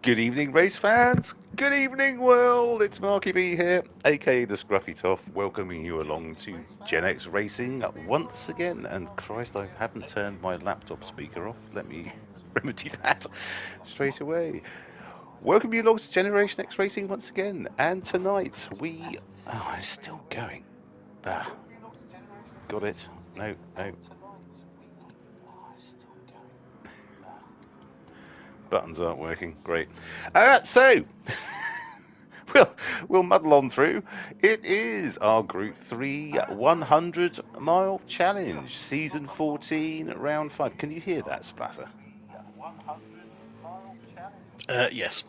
Good evening, race fans. Good evening, world. It's Marky B here, aka the Scruffy Toff, welcoming you along to GenX Racing once again. And Christ, I haven't turned my laptop speaker off. Let me remedy that straight away. Welcome you along to Generation X Racing once again. And tonight we. Oh, it's still going. Ah, got it. No, no. Buttons aren't working. Great. So. We'll muddle on through. It is our Group 3 100-mile challenge, Season 14, Round 5. Can you hear that, Splatter? Yes.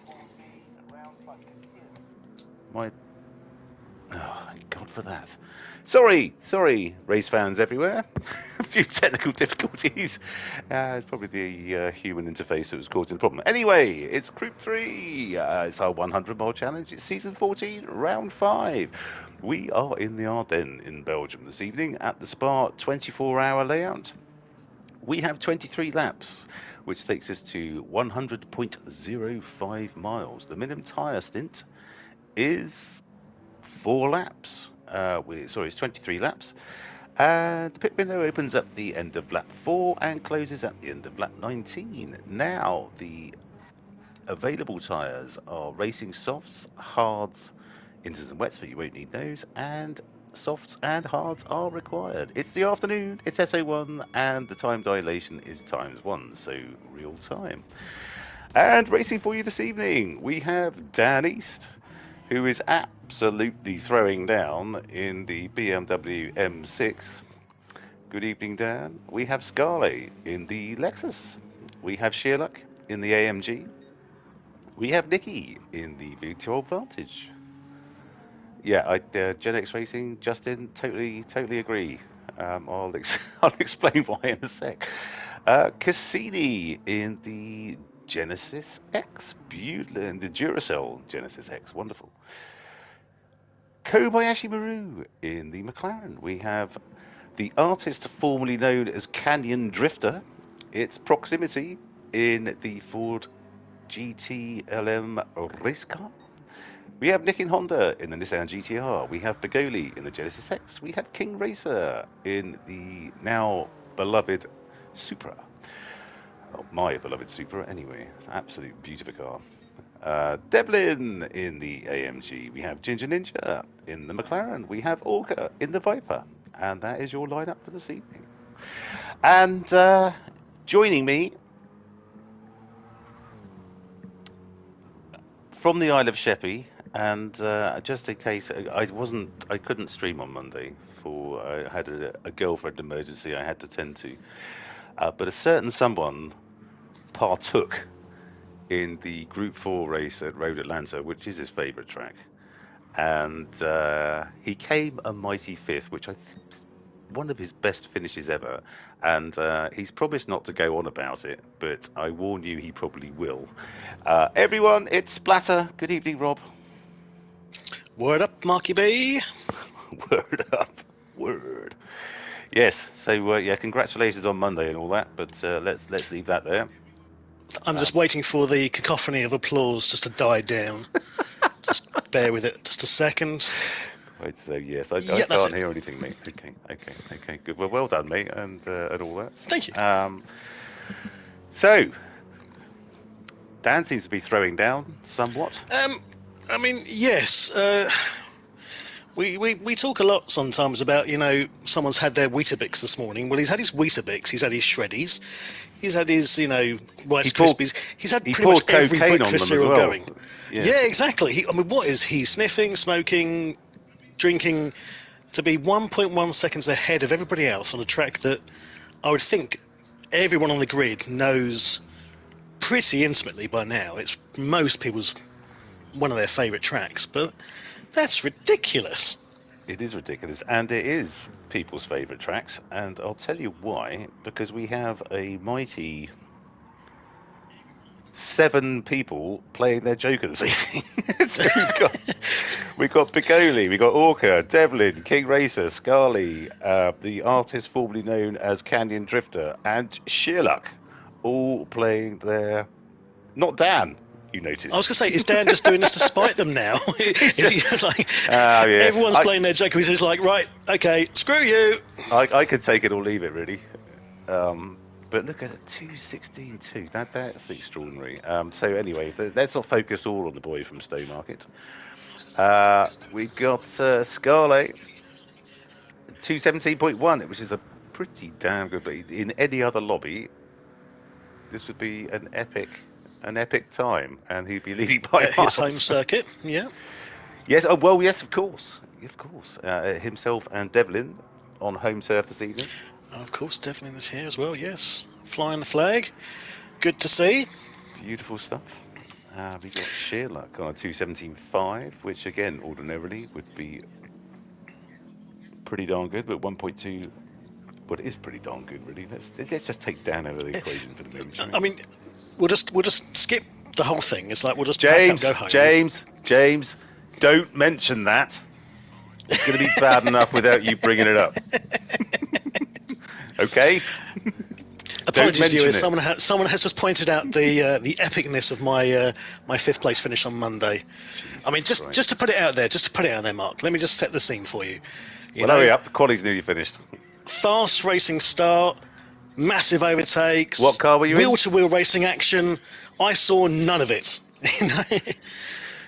Oh, thank God for that. Sorry, race fans everywhere. A few technical difficulties. It's probably the human interface that was causing the problem. Anyway, it's Group 3. It's our 100-mile challenge. It's Season 14, Round 5. We are in the Ardennes in Belgium this evening at the Spa 24-hour layout. We have 23 laps, which takes us to 100.05 miles. The minimum tyre stint is 4 laps. It's 23 laps. And the pit window opens at the end of lap 4 and closes at the end of lap 19. Now, the available tyres are racing softs, hards, inters and wets, but you won't need those, and softs and hards are required. It's the afternoon, it's SO1, and the time dilation is ×1, so real time. And racing for you this evening, we have Dan East, who is absolutely throwing down in the BMW M6. Good evening, Dan. We have Scarlett in the Lexus. We have Sherlock in the AMG. We have Nikki in the V12 Vantage. Yeah, GenX Racing, Justin, totally agree. I'll explain why in a sec. Cassini in the Genesis X, in the Duracell Genesis X, wonderful. Kobayashi Maru in the McLaren. We have the artist formerly known as Canyon Drifter. It's Proximity in the Ford GT-LM race car. We have Nick in Honda in the Nissan GTR. We have Begoli in the Genesis X. We have King Racer in the now beloved Supra. Oh, my beloved Supra, anyway. Absolute beautiful car. Devlin in the AMG. We have Ginger Ninja in the McLaren. We have Orca in the Viper. And that is your lineup for this evening. And joining me from the Isle of Sheppey, and just in case I couldn't stream on Monday for I had a girlfriend emergency I had to tend to, but a certain someone partook in the Group 4 race at Road Atlanta, which is his favourite track, and he came a mighty fifth, which one of his best finishes ever, and he's promised not to go on about it, but I warn you he probably will. Everyone, it's Splatter. Good evening, Rob. Word up, Marky B. Word up. Word. Yes, so yeah, congratulations on Monday and all that, but let's leave that there. I'm just waiting for the cacophony of applause just to die down. Just bear with it just a second. Right, so yes, I can't hear anything, mate. Okay, good. Well done, mate, and all that. Thank you. So, Dan seems to be throwing down somewhat. I mean, yes. We talk a lot sometimes about, someone's had their Weetabix this morning. Well, he's had his Weetabix, he's had his Shreddies, he's had his, Rice Krispies. He's had pretty much every breakfast cereal going. Yes. Yeah, exactly. What is he? Sniffing, smoking, drinking, to be 1.1 seconds ahead of everybody else on a track that I would think everyone on the grid knows pretty intimately by now. It's most people's one of their favourite tracks, but that's ridiculous. It is ridiculous, and it is people's favourite tracks, and I'll tell you why, because we have a mighty 7 people playing their Joker this evening. So we've got Begoli, we've got Orca, Devlin, King Racer, Scarly, the artist formerly known as Canyon Drifter, and Sherlock, all playing their... Not Dan. you noticed. I was going to say, is Dan just doing this to spite them now? Is he just like, everyone's playing their joker, he's like, right, okay, screw you. I could take it or leave it, really. But look at it, 2:16.2. That's extraordinary. So anyway, let's not focus all on the boy from Stowmarket. We've got Scarlet, 2:17.1, which is a pretty damn good lead. In any other lobby, this would be an epic time, and he'd be leading by his home circuit. Yeah. Yes. Oh well. Yes, of course. Himself and Devlin on home turf this evening. Of course, Devlin is here as well. Yes, flying the flag. Good to see. Beautiful stuff. We got Sheerluck on a 2:17.5, which again ordinarily would be pretty darn good, but 1.2. Well, it is pretty darn good, really. Let's just take Dan out of the equation for the moment. I mean, we'll just skip the whole thing. It's like we'll just pack up, go home. James, don't mention that. It's going to be bad enough without you bringing it up. Okay. Apologies, viewers. Someone has just pointed out the epicness of my my 5th place finish on Monday. Jesus I mean, just to put it out there, Mark. Let me just set the scene for you. Hurry up. The quality's nearly finished. Fast racing start, massive overtakes. What car were you in? Wheel-to-wheel racing action. I saw none of it.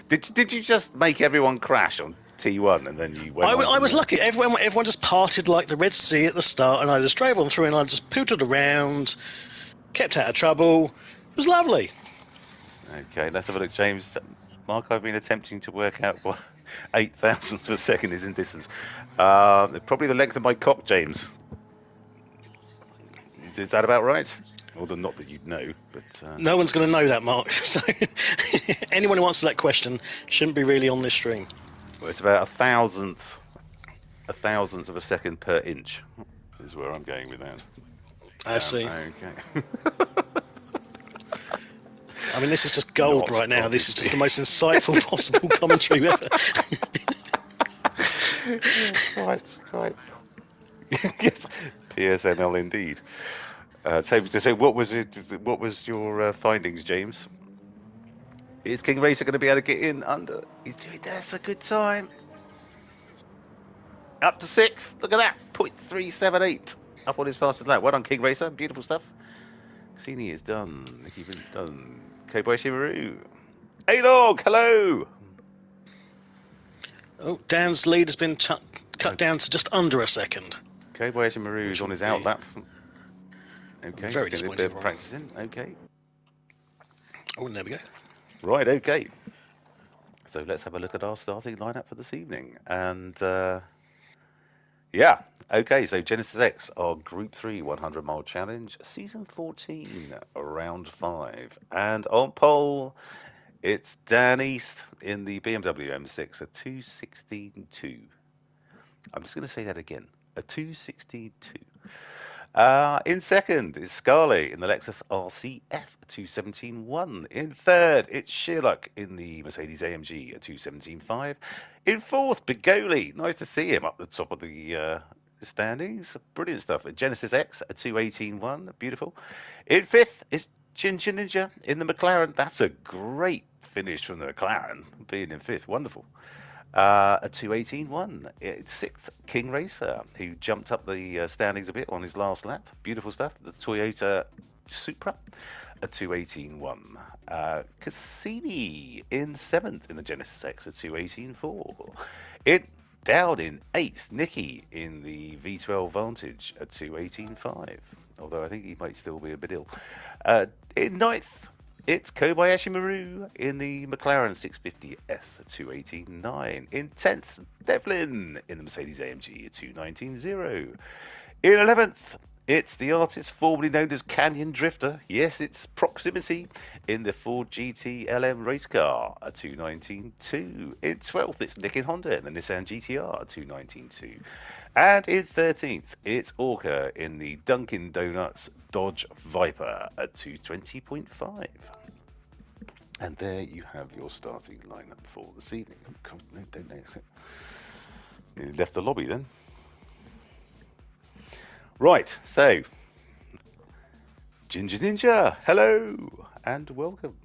Did you just make everyone crash on T1 and then you went I was lucky. Everyone just parted like the Red Sea at the start, and I just drove on through and I just pootered around, kept out of trouble. It was lovely. Okay, let's have a look, James. Mark, I've been attempting to work out what 8 thousandths of a second is in distance. Probably the length of my cock, James. Is that about right? Although not that you'd know, but no one's going to know that, Mark. So anyone who answers that question shouldn't be really on this stream. Well, it's about a thousandth of a second per inch is where I'm going with that. I see. Okay. I mean, this is just gold right now. This is just the most insightful possible commentary ever. Quite. Yes, PSNL indeed. So what was it? What was your findings, James? Is King Racer going to be able to get in under? That's a good time. Up to 6th. Look at that. 0.378. Up on his fastest lap. Well done, King Racer. Beautiful stuff. Cassini is done. Nicky been done. Kobayashi Maru. Hey, dog. Hello. Oh, Dan's lead has been cut down to just under a second. Kobayashi Maru is on his out lap. Okay. Very disappointed. Practicing. Okay. Oh, and there we go. Right, okay. So let's have a look at our starting lineup for this evening. And yeah, okay, so Genesis X, our Group 3 100 Mile Challenge, Season 14, Round 5. And on pole, it's Dan East in the BMW M6, a 2:16.2. I'm just going to say that again, a 2:16.2. In second is Scarlett in the Lexus RCF, a 2:17.1. In third, it's Sheerluck in the Mercedes AMG, a 2:17.5. In fourth, Bigoli. Nice to see him up the top of the standings. Brilliant stuff. Genesis X, a 2:18.1. Beautiful. In fifth is Ginger Ninja in the McLaren. That's a great finish from the McLaren, being in fifth. Wonderful. A 2:18.1. It's sixth, King Racer, who jumped up the standings a bit on his last lap. Beautiful stuff. The Toyota Supra, a 2:18.1. Cassini in seventh in the Genesis X, a 2:18.4. Down in eighth, Nicky in the V12 Vantage, a 2:18.5. Although I think he might still be a bit ill. In ninth, it's Kobayashi Maru in the McLaren 650S, a 2:18.9. In 10th, Devlin in the Mercedes AMG, a 2:19.0. In 11th, it's the artist formerly known as Canyon Drifter. Yes, it's Proximity in the Ford GT LM race car, a 2:19.2. In 12th, it's Nick in Honda in the Nissan GTR, a 2:19.2. And in 13th, it's Orca in the Dunkin' Donuts Dodge Viper at 2:20.5. And there you have your starting lineup for this evening. Oh, God, no, don't exit. You left the lobby then. Right, so Ginger Ninja, hello and welcome.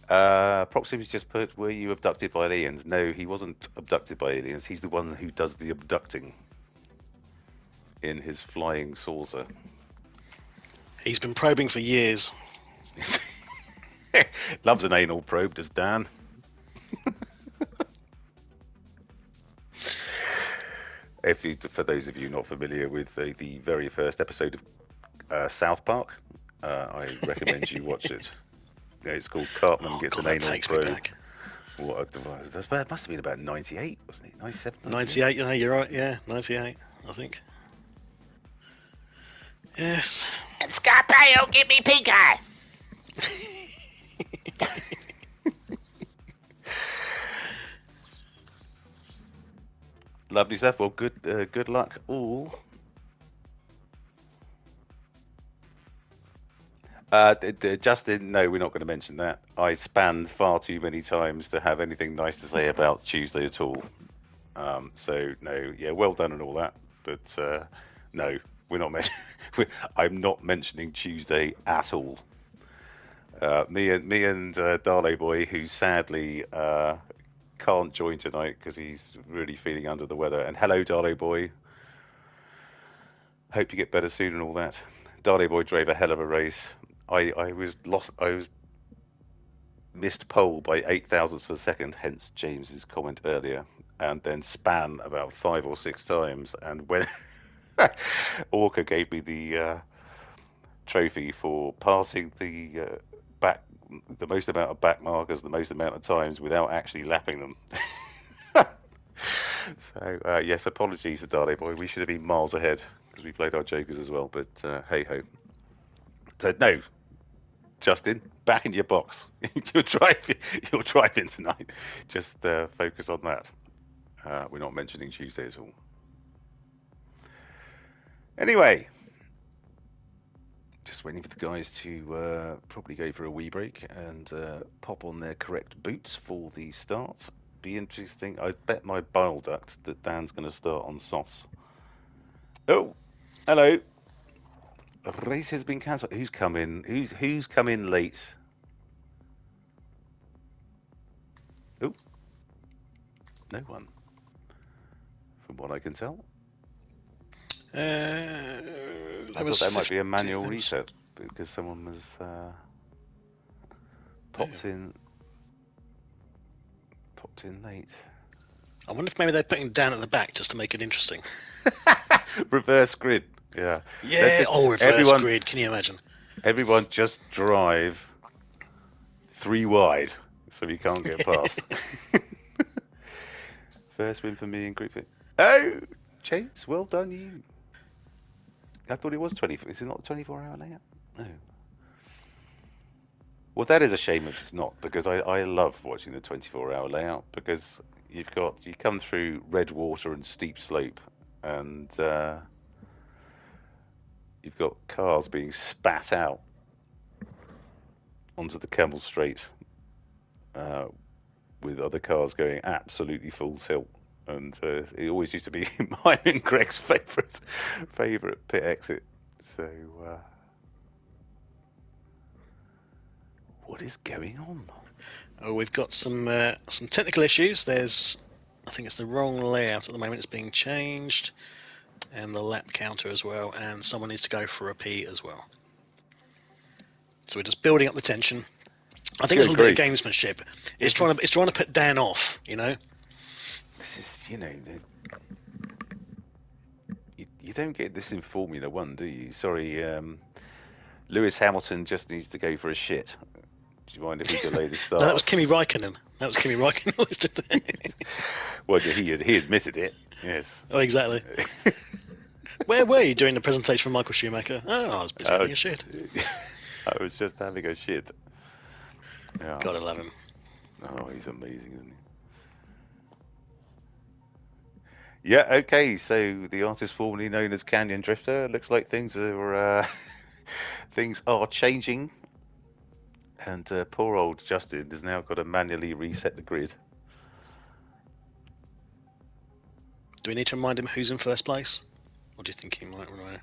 Proximity's just put, were you abducted by aliens? No, he wasn't abducted by aliens. He's the one who does the abducting in his flying saucer. He's been probing for years. Loves an anal probe, does Dan. For those of you not familiar with the very first episode of South Park, I recommend you watch it. Yeah, it's called Cartman Gets an Anal Probe. What that must have been about 98, wasn't it? 97? 98, yeah, you're right, yeah, 98, I think. Yes. And Scarpio, give me pink eye. Lovely stuff. Well, good luck all. Justin, no, we're not going to mention that. I spanned far too many times to have anything nice to say about Tuesday at all. So no, yeah, well done and all that, but no, we're not. I'm not mentioning Tuesday at all. Me and Darley Boy, who sadly can't join tonight because he's really feeling under the weather. And hello, Darley Boy. Hope you get better soon and all that. Darley Boy drove a hell of a race. I was lost. I was missed pole by 8 thousandths of a second. Hence James's comment earlier. And then span about 5 or 6 times. And when Orca gave me the trophy for passing the most amount of back markers, the most amount of times without actually lapping them. So yes, apologies to Darley Boy. We should have been miles ahead because we played our jokers as well. But hey ho. So no, Justin, back in your box. You're driving tonight. Just focus on that. We're not mentioning Tuesday at all. Anyway, just waiting for the guys to probably go for a wee break and pop on their correct boots for the start. Be interesting. I bet my bile duct that Dan's going to start on softs. Oh, hello. Race has been cancelled. Who's come in? Who's come in late? Oh, no one. From what I can tell. I thought that might be a manual reset because someone was popped in late. I wonder if maybe they're putting Dan at the back just to make it interesting. Reverse grid. Yeah. Yeah. Reverse grid. Can you imagine? Everyone just drive 3 wide so we can't get past. First win for me in Group 3. Oh, James, well done you. I thought it was 24. Is it not a 24-hour layout? No. Well, that is a shame if it's not, because I love watching the 24-hour layout because you come through red water and steep slope, and you've got cars being spat out onto the Camel Straight with other cars going absolutely full tilt. And it always used to be mine and Greg's favourite pit exit. So, what is going on? Oh, we've got some technical issues. I think it's the wrong layout at the moment. It's being changed, and the lap counter as well. And someone needs to go for a pee as well. So we're just building up the tension. I think it's a little bit of gamesmanship. It's trying to put Dan off, you know. This is, you don't get this in Formula One, do you? Sorry, Lewis Hamilton just needs to go for a shit. Do you mind if we delay the start? No, that was Kimi Räikkönen. Well, he admitted it. Yes. Oh, exactly. Where were you during the presentation from Michael Schumacher? Oh, I was busy having a shit. I was just having a shit. Yeah. Gotta love him. Oh, he's amazing, isn't he? Yeah, okay, so the artist formerly known as Canyon Drifter, looks like things are changing, and poor old Justin has now got to manually reset the grid. Do we need to remind him who's in first place? Or do you think he might know?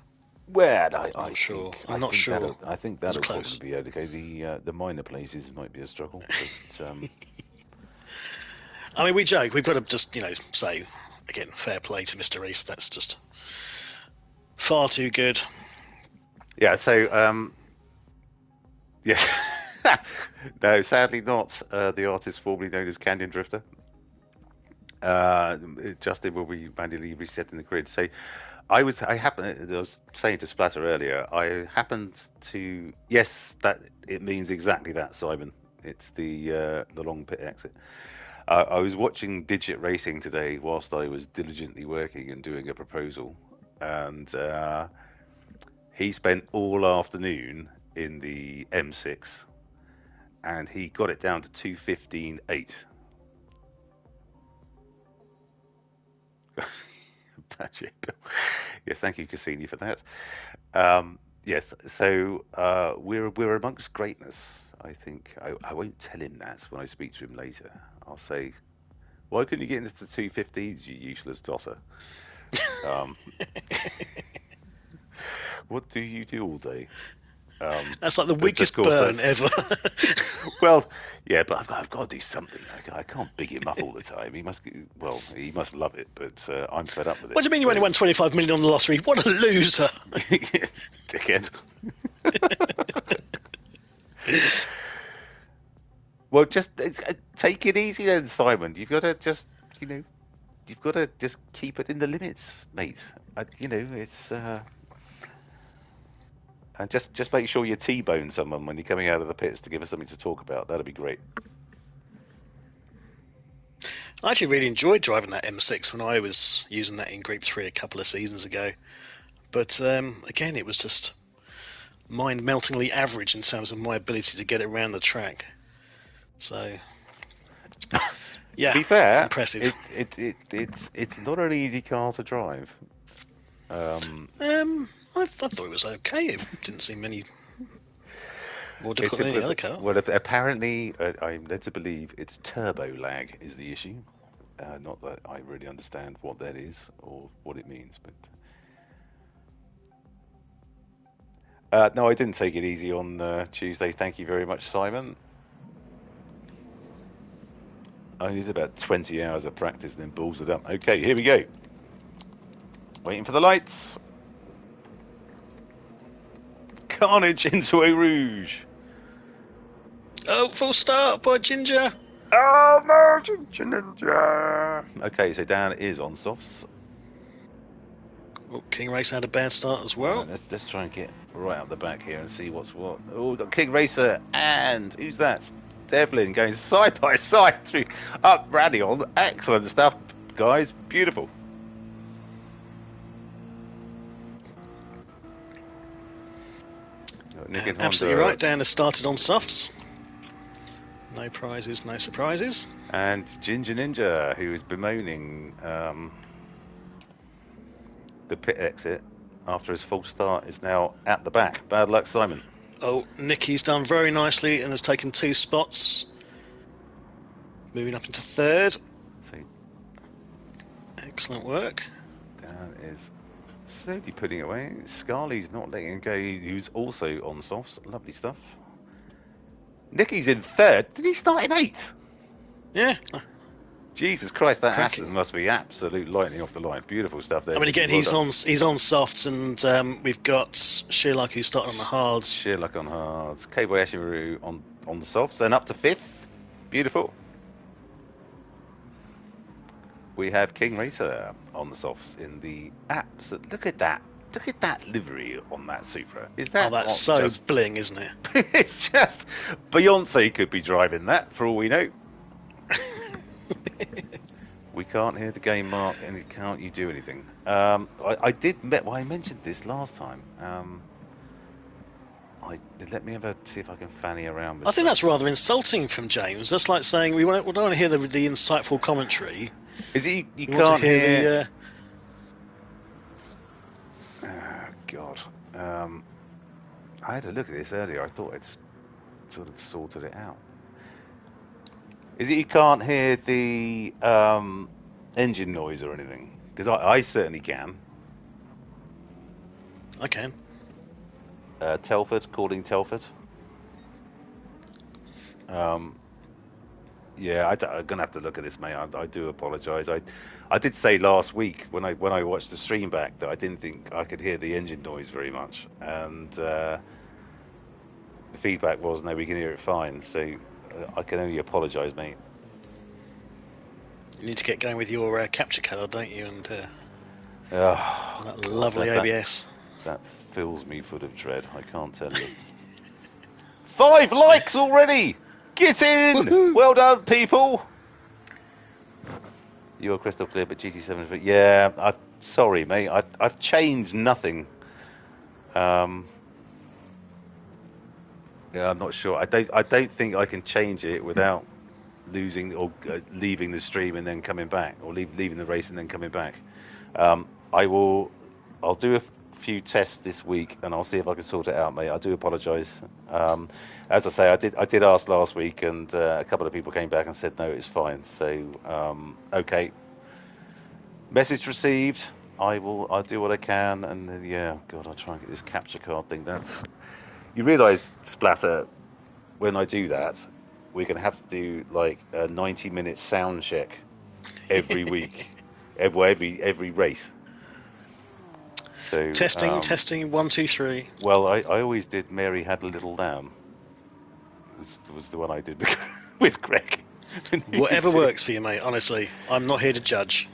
Well, I'm not sure. I think that'll probably be okay. The minor places might be a struggle. But, I mean, we joke. We've got to just, say, again, fair play to Mr. Reese. That's just far too good. Yeah, so, yes. No, sadly not. The artist formerly known as Canyon Drifter. Justin will be manually resetting the grid. So I was saying to Splatter earlier, I happened to, yes, that it means exactly that, Simon. It's the long pit exit. I was watching Digit Racing today whilst I was diligently working and doing a proposal, and he spent all afternoon in the M6, and he got it down to 2:15.8. Yes, thank you, Cassini, for that. Yes, so we're amongst greatness. I think I won't tell him that when I speak to him later. I'll say, why couldn't you get into the 2:15s, you useless tosser? What do you do all day? That's like the weakest burn ever. Well, yeah, but I've got to do something. I can't big him up all the time. He must love it, but I'm fed up with it. What do you mean you only won 25 million on the lottery? What a loser! Dickhead. Well, just take it easy then, Simon. You've got to just, you've got to just keep it in the limits, mate. It's. And just make sure you T-bone someone when you're coming out of the pits to give us something to talk about. That'd be great. I actually really enjoyed driving that M6 when I was using that in Gr-3 a couple of seasons ago. But again, it was just mind-meltingly average in terms of my ability to get it around the track. So, yeah, to be fair, impressive. It's not an easy car to drive. I thought it was okay. It didn't seem any more difficult than any other car. Well, apparently, I'm led to believe it's turbo lag is the issue. Not that I really understand what that is or what it means, but no, I didn't take it easy on Tuesday. Thank you very much, Simon. I needed about 20 hours of practice and then balls it up. Okay, here we go. Waiting for the lights. Carnage into a rouge. Oh, full start by Ginger. Oh no, Ginger. Okay, so Dan is on softs. Oh, King Racer had a bad start as well. Right, let's try and get right up the back here and see what's what. Oh, we've got King Racer and who's that? Devlin going side by side through up Radion. Excellent stuff, guys. Beautiful. Absolutely right. Dan has started on softs. No prizes, no surprises. And Ginger Ninja, who is bemoaning the pit exit after his false start, is now at the back. Bad luck, Simon. Oh, Nicky's done very nicely and has taken 2 spots. Moving up into 3rd. Excellent work. Dan is slowly putting it away. Scarley's not letting him go, who's also on softs. Lovely stuff. Nicky's in 3rd. Did he start in 8th? Yeah. Jesus Christ, that Aston must be absolute lightning off the line. Beautiful stuff there. I mean, again, he's on softs, and we've got Sherlock who's starting on the hards. Sherlock on hards. Kobayashi Maru on the softs, and up to 5th. Beautiful. We have King Racer on the softs in the apps. Look at that. Look at that livery on that Supra. Is that? Oh, that's so bling, isn't it? It's just Beyonce could be driving that for all we know. We can't hear the game mark, and it can't you do anything. I mentioned this last time. Let me see if I can fanny around with I think that's rather insulting from James. That's like saying we don't want to hear the insightful commentary. Is it you can't hear the... God. I had a look at this earlier. I thought I'd sort of sorted it out. Is it you can't hear the engine noise or anything? Because I certainly can. I can. Telford, calling Telford. Yeah, I'm gonna have to look at this, mate. I do apologise. I did say last week when I watched the stream back that I didn't think I could hear the engine noise very much, and the feedback was no, we can hear it fine. So I can only apologise, mate. You need to get going with your capture card, don't you? And that God, lovely ABS. That fills me full of dread. I can't tell you. 5 likes already. Get in! Woohoo! Well done, people. You're crystal clear, but GT7. Yeah, sorry, mate. I've changed nothing. Yeah, I'm not sure. I don't think I can change it without losing or leaving the stream and then coming back, or leaving the race and then coming back. I'll do a few tests this week and I'll see if I can sort it out, mate. I do apologise. As I say, I did ask last week, and a couple of people came back and said no, it's fine. So okay. Message received. I'll do what I can, and yeah, God, I'll try and get this capture card thing. You realise, Splatter, when I do that, we're gonna have to do like a 90-minute sound check every week, every race. So testing 1 2 3. Well, I always did Mary Had a Little Lamb. Was the one I did with Greg. Whatever works for you, mate. Honestly, I'm not here to judge.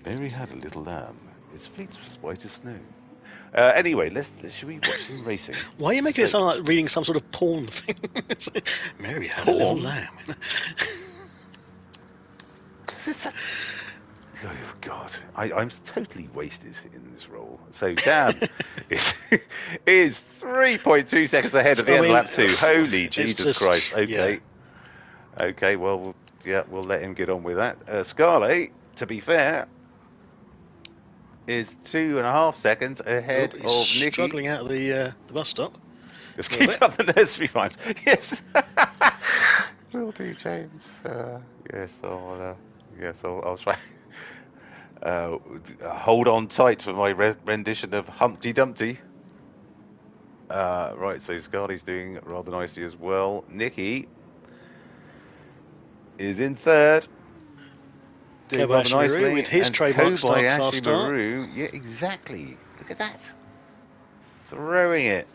Mary Had a Little Lamb. Its fleece was white as snow. Anyway, should we watch some racing? Why are you making it sound like reading some sort of porn thing? Mary Had a Little Lamb. Oh God, I'm totally wasted in this role. So Dan is 3.2 seconds ahead of the end of lap 2. Holy Jesus Christ! Okay, yeah. Okay. Well, yeah, we'll let him get on with that. Scarlett, to be fair, is 2.5 seconds ahead of Nicky. Struggling out of the bus stop. Just keep up the nursery rhymes. Yes. Will do, James. Yes, I'll try. Hold on tight for my rendition of Humpty Dumpty. Right, so Scarly's doing rather nicely as well. Nicky is in third. Doing rather nicely. With his trademark fast start. Yeah, exactly. Look at that. Throwing it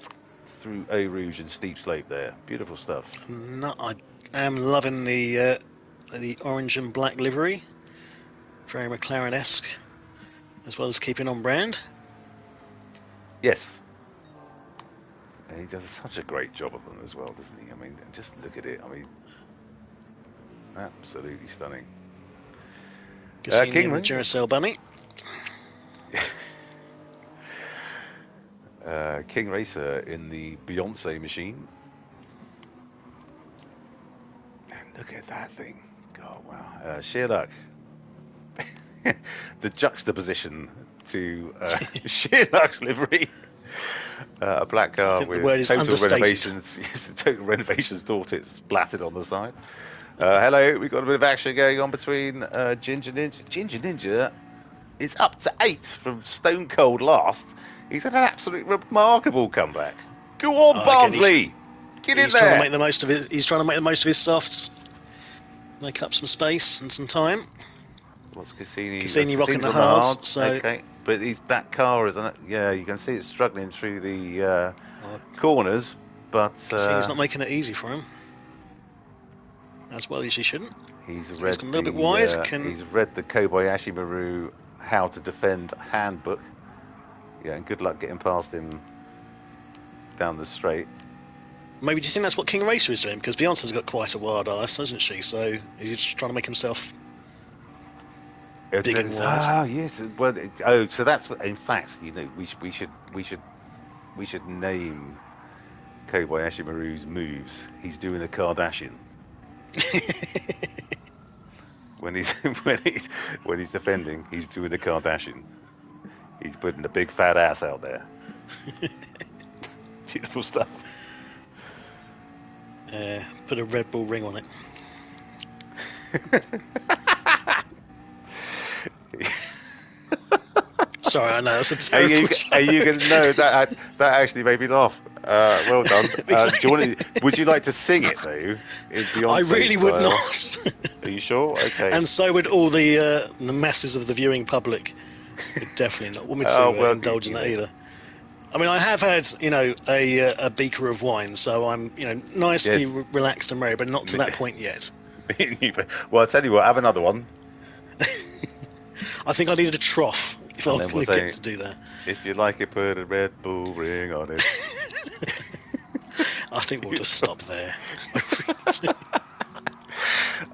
through Eau Rouge and steep slope there. Beautiful stuff. No, I am loving the orange and black livery. Very McLaren-esque, as well as keeping on brand. Yes. He does such a great job of them as well, doesn't he? I mean, just look at it. I mean, absolutely stunning. Kingman. Duracell bunny. King Racer in the Beyonce machine. And look at that thing. God, wow. Sheer luck. The juxtaposition to Sheer luck's livery. A black car with total renovations. Yes, total renovations thought it's splattered on the side. Hello, we've got a bit of action going on between Ginger Ninja. Ginger Ninja is up to 8th from Stone Cold last. He's had an absolutely remarkable comeback. Go on, Barnsley! Get in there! Trying to make the most of it. He's trying to make the most of his softs. Make up some space and some time. What's Cassini? Cassini rocking the hards. So. Okay, but that car is, yeah, you can see it's struggling through the corners, but Cassini's not making it easy for him. As well as he shouldn't. He's read a little bit wide. He's read the Kobayashi Maru How to Defend handbook. Yeah, and good luck getting past him down the straight. Maybe do you think that's what King Racer is doing? Because Beyonce's got quite a wild ass, hasn't she? So he's just trying to make himself big and wide. Ah, yes. Well, so that's what. In fact, you know, we should name Kobayashi Maru's moves. He's doing a Kardashian. when he's defending, he's doing a Kardashian. He's putting a big fat ass out there. Beautiful stuff. Put a Red Bull ring on it. Sorry, I know it's a terrible joke. Are you going to know that actually made me laugh? Well done. Would you like to sing it though? In Beyonce I really style? would not. Are you sure? Okay. And so would all the masses of the viewing public. Would definitely not want me to indulge in that either. I mean, I have had, a beaker of wine, so I'm, nicely relaxed and merry, but not to that point yet. Well, I'll tell you what, have another one. I think I needed a trough if I was going to get to do that. If you like it, put a Red Bull ring on it. I think we'll just stop there.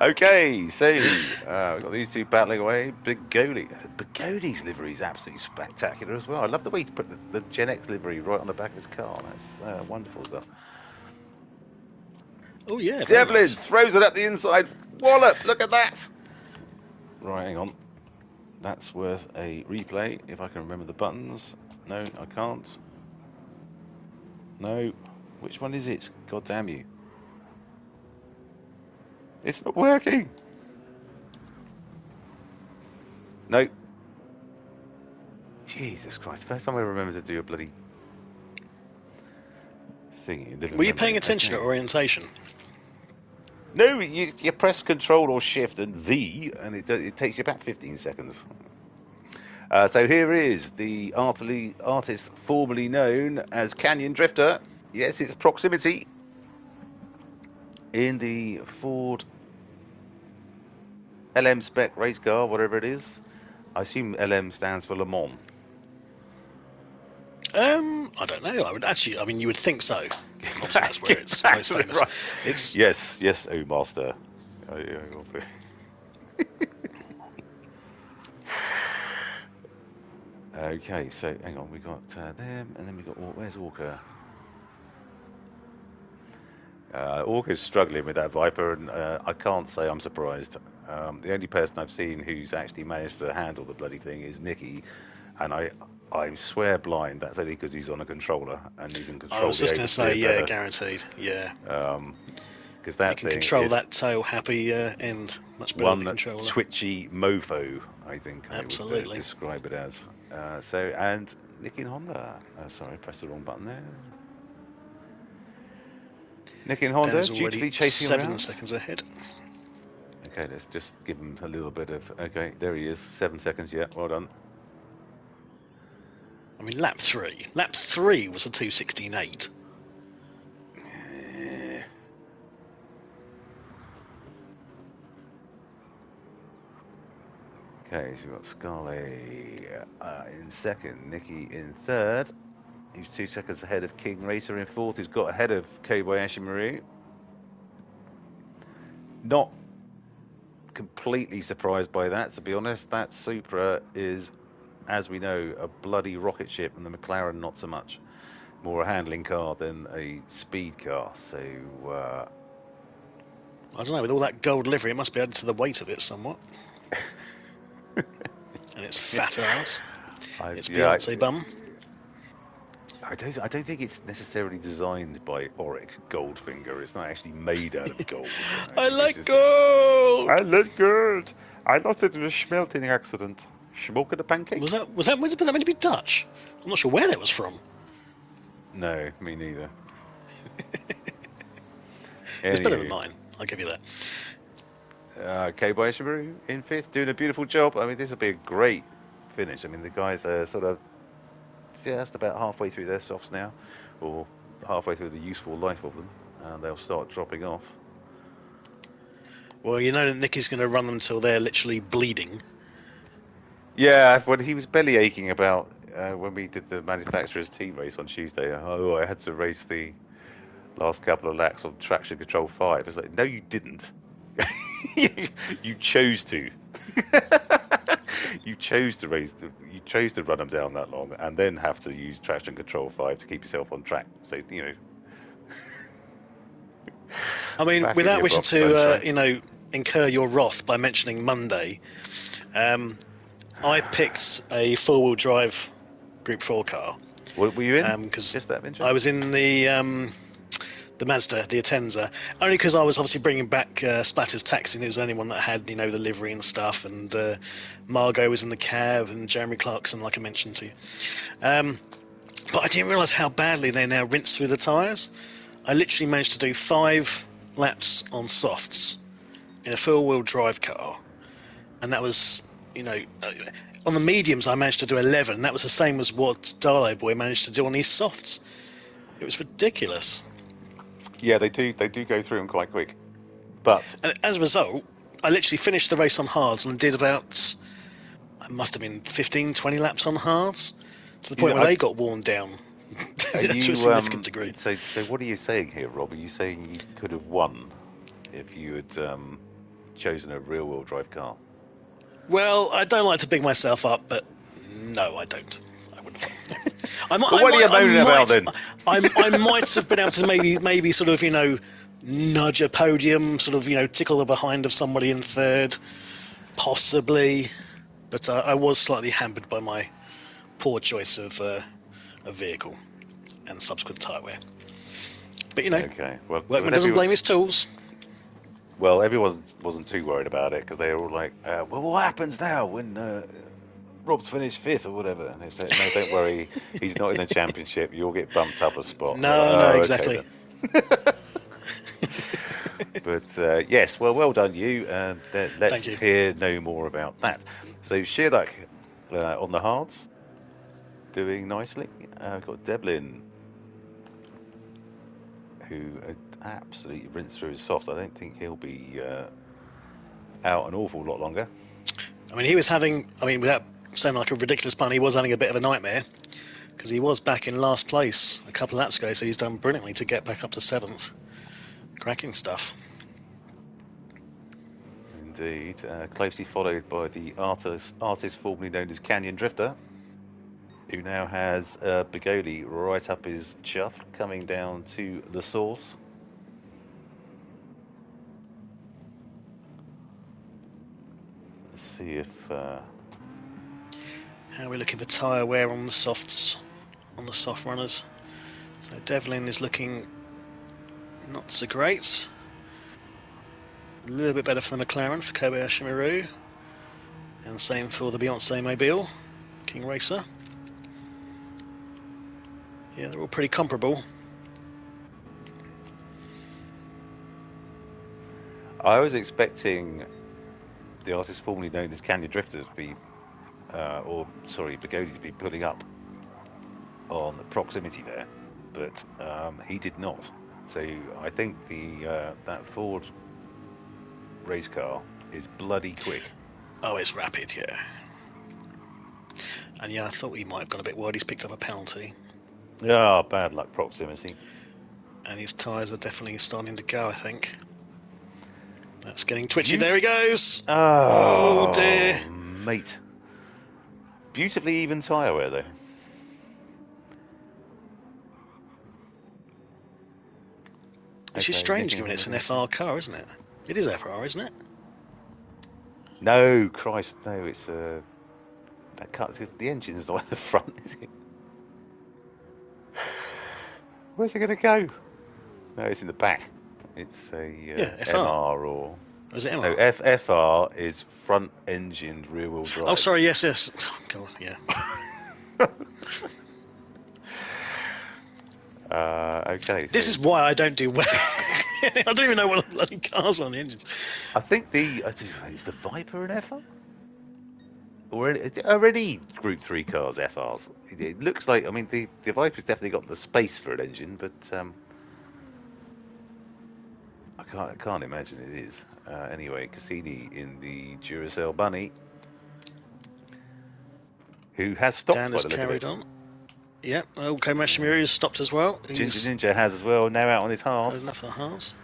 Okay, so we've got these two battling away. Bigodi's livery is absolutely spectacular as well. I love the way he put the GenX livery right on the back of his car. That's wonderful stuff. Oh yeah, Devlin nice. throws it up the inside. Wallop, look at that. Right, hang on. That's worth a replay if I can remember the buttons. No, I can't. No. Which one is it? God damn you. It's not working. No. Jesus Christ. First time I remember to do a bloody thingy. Were you paying attention at orientation? No, you press Control or Shift and V, and it takes you about 15 seconds. So here is the artist formerly known as Canyon Drifter. Yes, it's Proximity. In the Ford LM spec race car, whatever it is. I assume LM stands for Le Mans. I don't know. You would think so. Obviously, that's where it's most famous. Right. It's yes, oh master. Okay, so hang on, we got them, and then we got where's Orca? Orca's struggling with that Viper, and I can't say I'm surprised. The only person I've seen who's actually managed to handle the bloody thing is Nicky, and I swear blind that's only because he's on a controller and he can control. I was just going to say, yeah, guaranteed, yeah. Because that you can control that tail happy end much better than the controller. Twitchy mofo, I think. Absolutely. I would describe it as. And Nicky and Honda. Sorry, I pressed the wrong button there. Nicky and Honda dutifully chasing 7 seconds ahead. Okay, let's just give him a little bit of. Okay, there he is. 7 seconds. Yeah, well done. I mean, lap 3. Lap 3 was a 2:16.8. Okay, so we've got Scully in second, Nicky in third. He's 2 seconds ahead of King Racer in fourth, who's got ahead of Kobayashi Maru. Not completely surprised by that, to be honest. That Supra is, as we know, a bloody rocket ship, and the McLaren not so much. More a handling car than a speed car. So, I don't know, with all that gold livery, it must be added to the weight of it somewhat. And it's fat ass. It's Beyonce bum. I don't think it's necessarily designed by Auric Goldfinger. It's not actually made out of gold. I like gold. I like gold. I lost it in a smelting accident. Smoke at a pancake. Was that meant to be Dutch? I'm not sure where that was from. No, me neither. It's better than mine. I'll give you that. Kobayashi Maru in fifth, doing a beautiful job. I mean, this will be a great finish. I mean, the guys are sort of just about halfway through their softs now, or halfway through the useful life of them, and they'll start dropping off. Well, you know that Nicky's going to run them till they're literally bleeding. Yeah, when he was belly aching about when we did the manufacturer's team race on Tuesday. Oh, I had to race the last couple of laps on traction control 5. It's like, no, you didn't. You chose to. You chose to run them down that long, and then have to use traction control 5 to keep yourself on track. So I mean, without wishing to incur your wrath by mentioning Monday, I picked a 4-wheel drive Group 4 car. What were you in? Because just that of interest? I was in the the Mazda, the Atenza, only because I was obviously bringing back Splatter's taxi, and it was the only one that had, the livery and stuff, and Margot was in the cab, and Jeremy Clarkson, like I mentioned to you. But I didn't realise how badly they now rinse through the tyres. I literally managed to do 5 laps on softs in a four-wheel drive car, and that was, on the mediums I managed to do 11, and that was the same as what Darlow Boy managed to do on these softs. It was ridiculous. Yeah, they do go through them quite quick. And as a result, I literally finished the race on hards and did about, I must have been 15, 20 laps on hards, to the point where they got worn down to a significant degree. So what are you saying here, Rob? Are you saying you could have won if you had chosen a rear-wheel drive car? Well, I don't like to big myself up, but no, I don't. I wouldn't have. What are you moaning about then? I might have been able to maybe sort of, nudge a podium, sort of, tickle the behind of somebody in third, possibly. But I was slightly hampered by my poor choice of a vehicle and subsequent tyre wear. But okay. Well, workman doesn't blame his tools. Well, everyone wasn't too worried about it, because they were all like, well, what happens now when Rob's finished 5th or whatever? And they said, no, don't worry, he's not in the championship, you'll get bumped up a spot. No, exactly. Okay, but yes, well done you, and let's hear no more about that. So Sheerluck on the hards, doing nicely. Got Devlin, who absolutely rinsed through his soft. I don't think he'll be out an awful lot longer. I mean, he was having, without sounding like a ridiculous pun, he was having a bit of a nightmare, because he was back in last place a couple of laps ago, so he's done brilliantly to get back up to 7th. Cracking stuff. Indeed. Closely followed by the artist formerly known as Canyon Drifter, who now has Bigoli right up his chuff, coming down to the source. Let's see if... How are we looking for tyre wear on the softs, on the soft runners? So Devlin is looking not so great. A little bit better for the McLaren, for Kobayashi Maru. And same for the Beyonce Mobile, King Racer. Yeah, they're all pretty comparable. I was expecting the artist formerly known as Canyon Drifter to be, Bigoli to be pulling up on the proximity there, but he did not. So I think that Ford race car is bloody quick. Oh, it's rapid, yeah. And yeah, I thought he might have gone a bit wide. He's picked up a penalty. Ah, bad luck proximity. And his tyres are definitely starting to go, I think. That's getting twitchy. There he goes. Oh dear. Mate. Beautifully even tyre wear, though. Which is strange, given it's an FR car, isn't it? It is FR, isn't it? No, Christ, no. It's that car. The engine's not at the front, is it? Where's it going to go? No, it's in the back. It's a MR or... Is it MR? No, FR is front engined rear wheel drive. Oh, sorry, yes. Oh, God, yeah. Okay. This is why I don't do well. I don't even know what bloody cars are on the engines. I think is the Viper an FR? Or are any Group 3 cars FRs? It looks like, the Viper's definitely got the space for an engine, but I can't imagine it is. Anyway, Cassini in the Duracell Bunny, who has stopped. Dan has carried on. Yeah, Kobayashi Maru has stopped as well. Ginger Ninja has as well, now out on his hards. Enough of hards.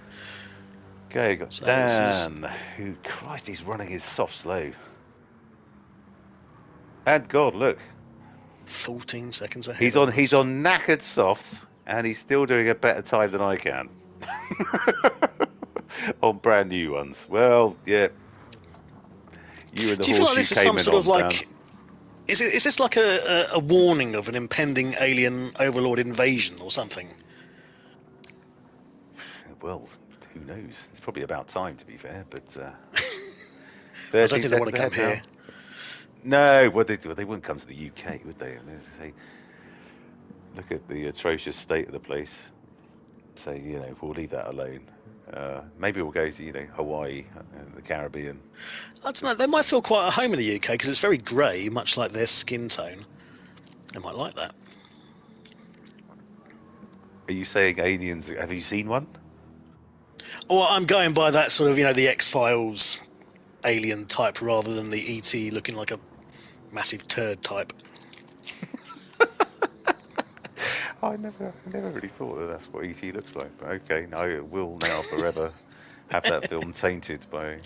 Okay, got So Dan, who, Christ, he's running his soft slow. And God, look. 14 seconds ahead. He's on knackered softs, and he's still doing a better time than I can. On brand new ones. Well, yeah. You and the Do you feel like horse this you is came some in sort of on, like... Is this like a warning of an impending alien overlord invasion or something? Well, who knows? It's probably about time, to be fair. But 13 I don't think they want to come here. No, well, they wouldn't come to the UK, would they? Look at the atrocious state of the place. Say, we'll leave that alone. Maybe we'll go to, Hawaii, the Caribbean. I don't know. They might feel quite at home in the UK because it's very grey, much like their skin tone. They might like that. Are you saying aliens? Have you seen one? Well, I'm going by that sort of, the X-Files alien type rather than the E.T. looking like a massive turd type. I never really thought that that's what E.T. looks like. But okay, I will now forever have that film tainted by.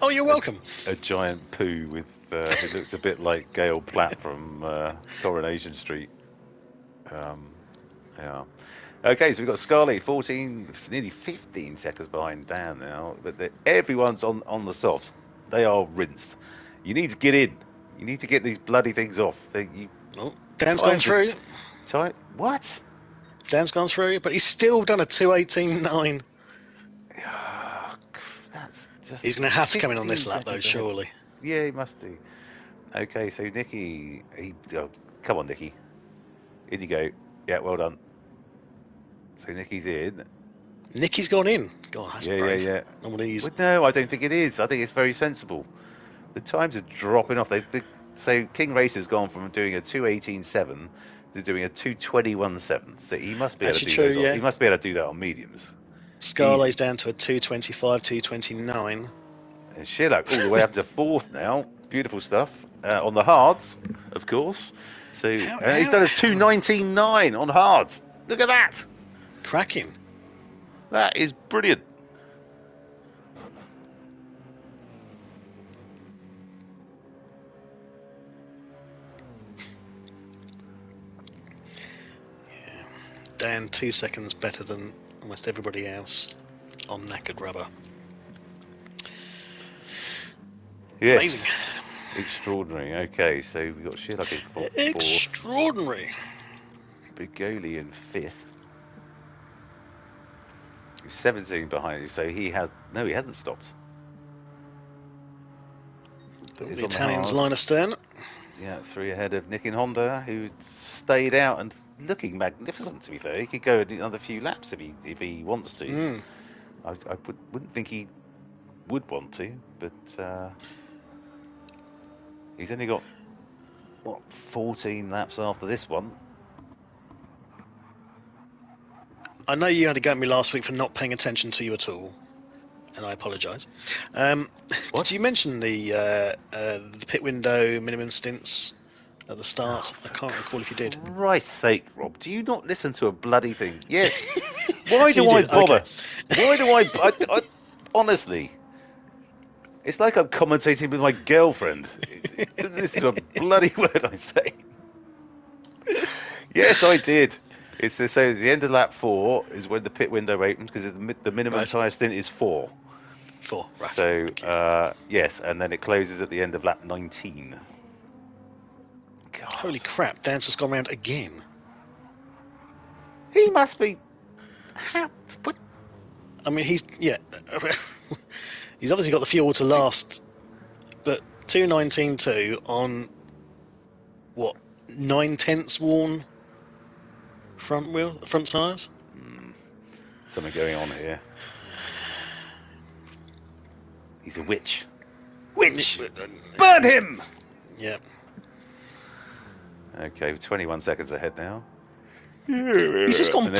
Oh, you're welcome. A giant poo with who looks a bit like Gail Platt from Coronation Street. Yeah. Okay, so we've got Scarlett 14, nearly 15 seconds behind Dan now, but everyone's on the softs. They are rinsed. You need to get in. You need to get these bloody things off. Dan's gone through. What? Dan's gone through, but he's still done a 2:18.9. That's just. He's going to have to come in on this lap, though, surely. Yeah, he must do. Okay, so Nicky, come on, Nicky. In you go. Yeah, well done. So Nicky's in. Nicky's gone in. God, that's brave. Yeah. No, I don't think it is. I think it's very sensible. The times are dropping off. So King Racer's gone from doing a 2:18.7 to doing a 2:21.7. So he must be able to do that. He must be able to do that on mediums. Scarlet's down to a 2:25, 2:29. And Sherlock all the way up to fourth now. Beautiful stuff. On the hards, of course. So he's done a 2:19.9 on hards. Look at that. Cracking. That is brilliant. Yeah. Dan 2 seconds better than almost everybody else on knackered rubber. Yes. Amazing. Extraordinary. Okay, so we've got Sherlock in fourth. Extraordinary. Bigoli in fifth. 17 behind you, so he hasn't stopped. The Italian's line astern. Yeah, 3 ahead of Nick in Honda, who stayed out and looking magnificent. To be fair, he could go another few laps if he wants to. I wouldn't think he would want to, but he's only got 14 laps after this one. I know you had to go at me last week for not paying attention to you at all, and I apologise. Did you mention the pit window minimum stints at the start? I can't recall if you did. For Christ's sake, Rob, do you not listen to a bloody thing? Yes. Why do I bother? Okay. Why do I honestly, it's like I'm commentating with my girlfriend. This is a bloody word I say. Yes, I did. It's the end of lap 4 is when the pit window opens because the minimum tyre stint is 4. 4, right. So, yes, and then it closes at the end of lap 19. God. Holy crap, Dan's just gone round again. He must be... What? I mean, he's obviously got the fuel to last, but 2:19.2 on, 9/10 worn front tyres? Something going on here. He's a witch. Witch! Burn him! Yeah. Okay, 21 seconds ahead now. He's just gone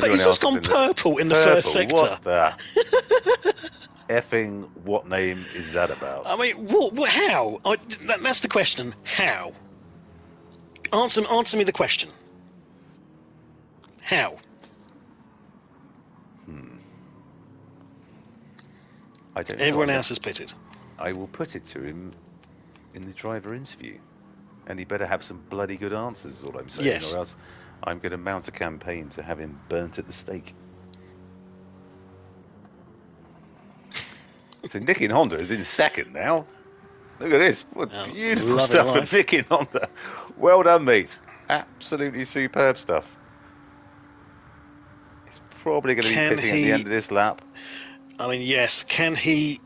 purple in the first sector. What the effing, what name is that about? I mean, how? That's the question. How? Answer me the question. How? I don't know. Everyone else has pitted. I will put it to him in the driver interview. And he better have some bloody good answers, is all I'm saying. Yes. Or else I'm going to mount a campaign to have him burnt at the stake. So Nick in Honda is in second now. Look at this. What beautiful stuff from Nick in Honda. Well done, mate. Absolutely superb stuff. It's probably going to be pitting at the end of this lap. I mean, yes. Can he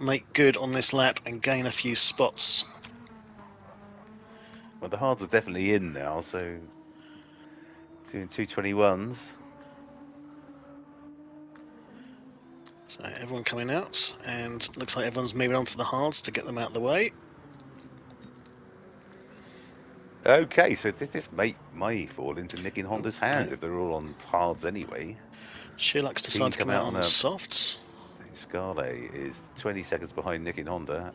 make good on this lap and gain a few spots? Well, the hards are definitely in now, so doing 221s. So everyone coming out, and looks like everyone's moving on to the hards to get them out of the way. Okay, so this may fall into Nick in Honda's hands if they're all on hards anyway. Sherlock's decided to come out on softs. Scarlet is 20 seconds behind Nick in Honda.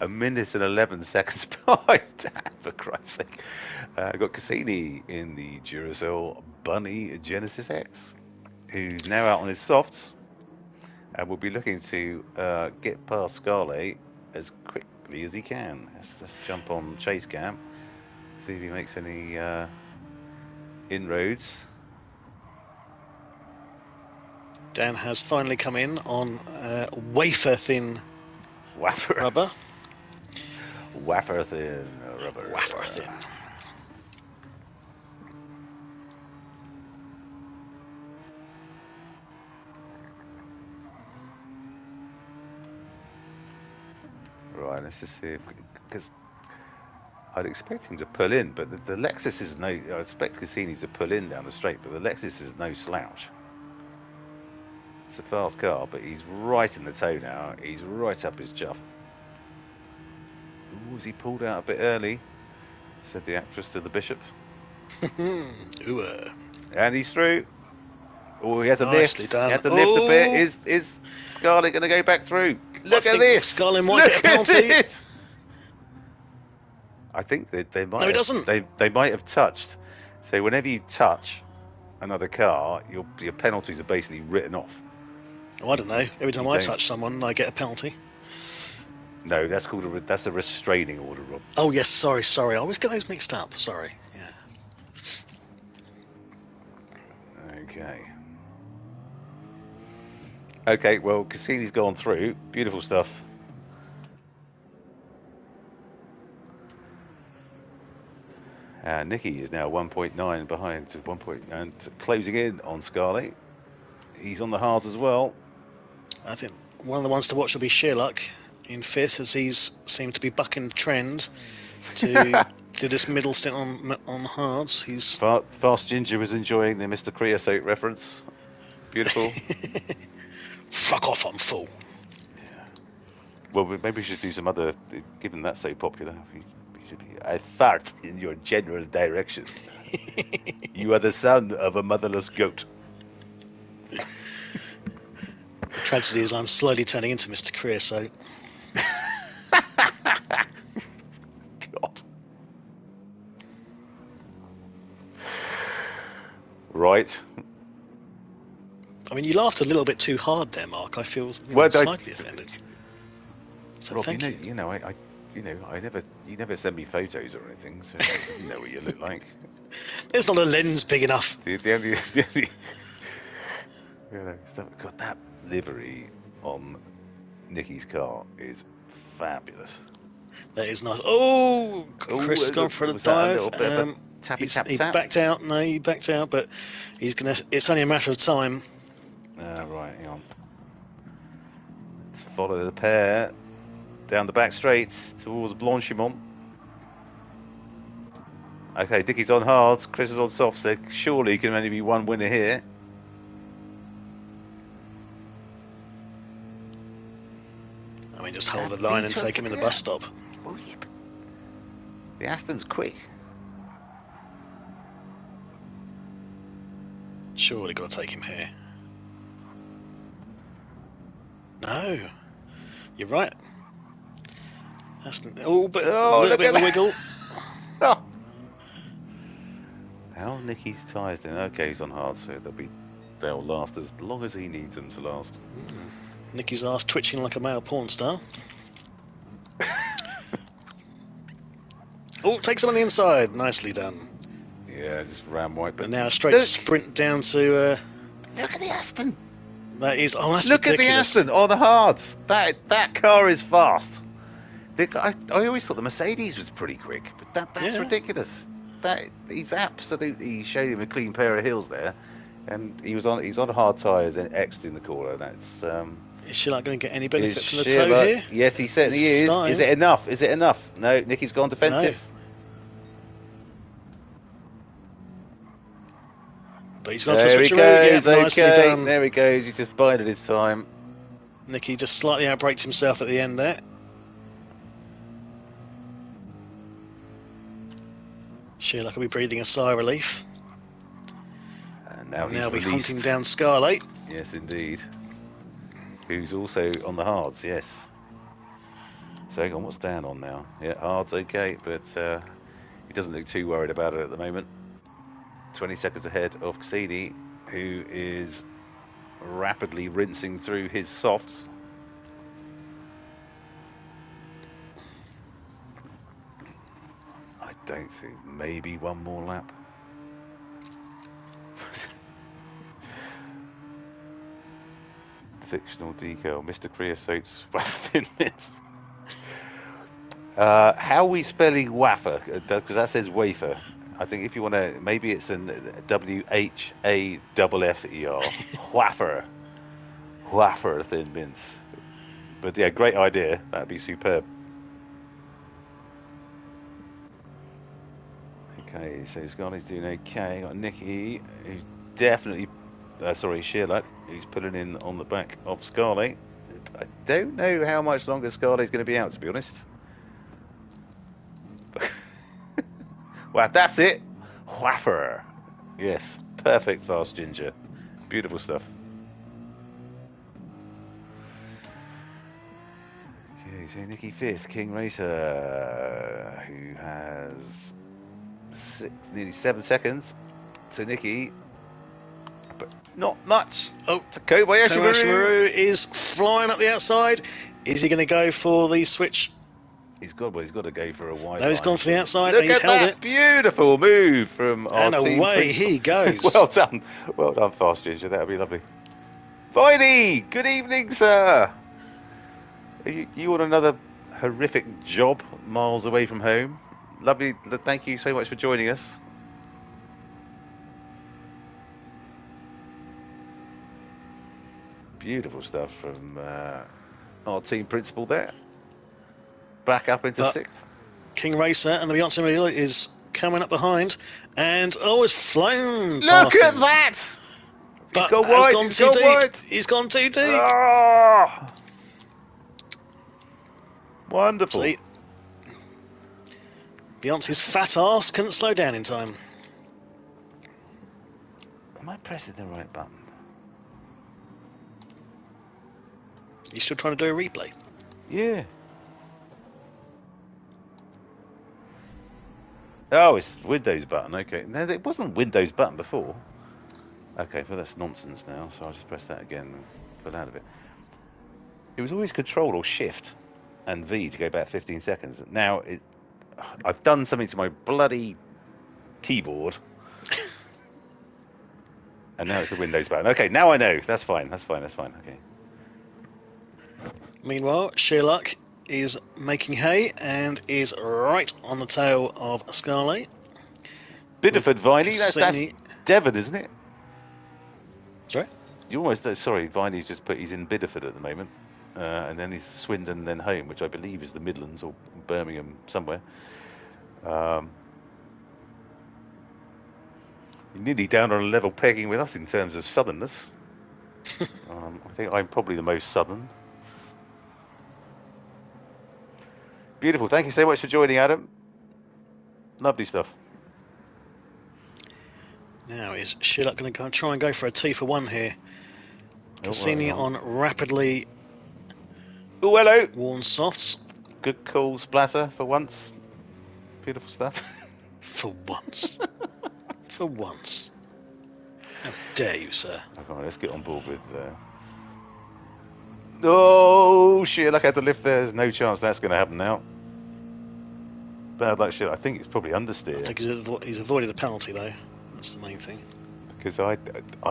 A minute and 11 seconds behind Dan, for Christ's sake. Got Cassini in the Duracell Bunny Genesis X, who's now out on his softs and will be looking to get past Scarlet as quickly as he can. Let's jump on chase cam, see if he makes any inroads. Dan has finally come in on wafer-thin rubber. Wafer-thin rubber. Wafer-thin. Right, let's just see if... Because I'd expect him to pull in, but the Lexus is no... I expect Cassini to pull in down the straight, but the Lexus is no slouch. It's a fast car, but he's right in the toe now. He's right up his chuff. Ooh, has he pulled out a bit early? Said the actress to the bishop. And he's through. Oh, he has a lift. Done. He had to lift a bit. Is Scarlett going to go back through? Look at this. Scarlett might get a penalty. I think they might. No, he doesn't. They might have touched. So whenever you touch another car, your penalties are basically written off. Oh, I don't know. Every time I touch someone, I get a penalty. No, that's called that's a restraining order, Rob. Oh yes, sorry. I always get those mixed up. Sorry. Yeah. Okay. Well, Cassini's gone through. Beautiful stuff. Nicky is now 1.9 behind to 1.9, closing in on Scarlett. He's on the hards as well. I think one of the ones to watch will be Sherlock in fifth, as he's seemed to be bucking the trend to do this middle stint on hards. He's Fast Ginger was enjoying the Mr. Creosote reference. Beautiful. Fuck off, I'm full. Yeah. Well, maybe we should do some other. Given that's so popular, I fart in your general direction. You are the son of a motherless goat. The tragedy is I'm slowly turning into Mr. Creosote. God. Right. I mean, you laughed a little bit too hard there, Mark. I feel slightly offended. So Rob, thank you. You never send me photos or anything, so you know what you look like. There's not a lens big enough. The only stuff. God, that livery on Nicky's car is fabulous. That is nice. Oh, Chris has gone for the dive. He backed out. No, he backed out, but he's gonna. It's only a matter of time. Right, hang on. Let's follow the pair down the back straight towards Blanchimont. Okay, Dicky's on hards, Chris is on softs. So surely can only be one winner here. I mean, just hold the line and take him in the bus stop. Oh, yeah, but the Aston's quick. Surely got to take him here. No, you're right. Aston. Oh, but a little bit of a wiggle. Oh. How Nicky's tyres doing? Okay, he's on hard, so they'll last as long as he needs them to last. Nicky's ass twitching like a male porn star. Oh, takes him on the inside. Nicely done. Yeah, just ram white. But and now straight sprint down to. Look at the Aston. That is. Oh, that's Look ridiculous. at the Aston on the hards. That car is fast. I always thought the Mercedes was pretty quick, but that's ridiculous. He's absolutely showed him a clean pair of heels there. And he's on hard tyres and exiting the corner. That's is Shearluck going to get any benefit from the toe here? Yes, he certainly is. Is it enough? Is it enough? No, Nicky's gone defensive. No. But he's gone for a switcheroo. There he goes. Yeah, nicely done. There he goes. He just bided his time. Nicky just slightly outbraked himself at the end there. Shearluck will be breathing a sigh of relief. And now he's be hunting down Scarlett. Yes, indeed. Who's also on the hards, yes. So hang on, what's Dan on now? Yeah, hard's okay, but he doesn't look too worried about it at the moment. 20 seconds ahead of Cassini, who is rapidly rinsing through his softs. I don't think, maybe one more lap. Fictional decal, Mr. Creosote's thin mints. How are we spelling wafer? Because that says wafer. I think if you want to, maybe it's an WHAFFER. Wafer. Wafer thin mints. But yeah, great idea. That'd be superb. Okay, so Scarlett's doing okay. Got Nicky, who's definitely, Shearluck, who's pulling in on the back of Scarlett. I don't know how much longer Scarlett's going to be out, to be honest. Wow, that's it. Whaffer. Yes, perfect fast ginger. Beautiful stuff. Okay, so Nicky fifth, King Racer, who has nearly 7 seconds to Nicky, but not much. Oh, to Kobayashi Maru is flying up the outside. Is he going to go for the switch? He's got to go for a wide. No, he's gone for the outside. Look and he's at held that it. Beautiful move from our team. And away he goes. Well done, Fast Ginger. That would be lovely. Viney, good evening, sir. You on another horrific job miles away from home? Lovely. Thank you so much for joining us. Beautiful stuff from our team principal there. Back up into sixth. King Racer and the Beyonce Maria is coming up behind, and it's flown. Look at that! He's gone wide. He's gone wide. He's gone too deep. Oh, wonderful. See, Beyonce's fat ass couldn't slow down in time. Am I pressing the right button? You still trying to do a replay? Yeah. Oh, it's Windows button. Okay. No, it wasn't Windows button before. Okay, well, that's nonsense now. So I'll just press that again and pull out of it. It was always Control or Shift and V to go back 15 seconds. Now, I've done something to my bloody keyboard. And now it's the Windows button. Okay, now I know. That's fine. Okay. Meanwhile, Shearluck is making hay and is right on the tail of Scarlett. Bideford, Viney. That's Devon, isn't it? Sorry? You almost sorry, Viney's just he's in Bideford at the moment. And then he's Swindon and then home, which I believe is the Midlands or Birmingham somewhere. You're nearly down on a level pegging with us in terms of southernness. I think I'm probably the most southern. Beautiful. Thank you so much for joining, Adam. Lovely stuff. Now is Shearluck going to try and go for a 2 for 1 here? Cassini on rapidly hello. worn softs. Good call, Splatter, for once. Beautiful stuff. For once. For once. How dare you, sir? Okay, let's get on board with... Oh, Shearluck had to lift there. There's no chance that's going to happen now. Bad luck, Shearluck. I think it's probably understeer. I think he's avoided a penalty, though. That's the main thing. Because I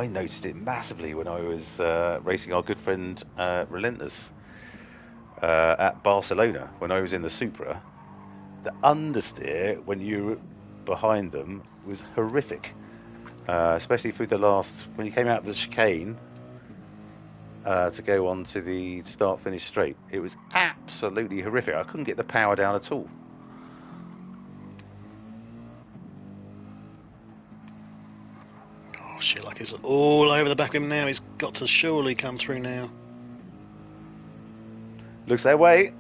noticed it massively when I was racing our good friend Relentless at Barcelona when I was in the Supra. The understeer when you were behind them was horrific. especially through the last when you came out of the chicane to go on to the start-finish straight. It was absolutely horrific. I couldn't get the power down at all. Oh shit! Like it's all over the back of him now. He's got to surely come through now. Looks that way.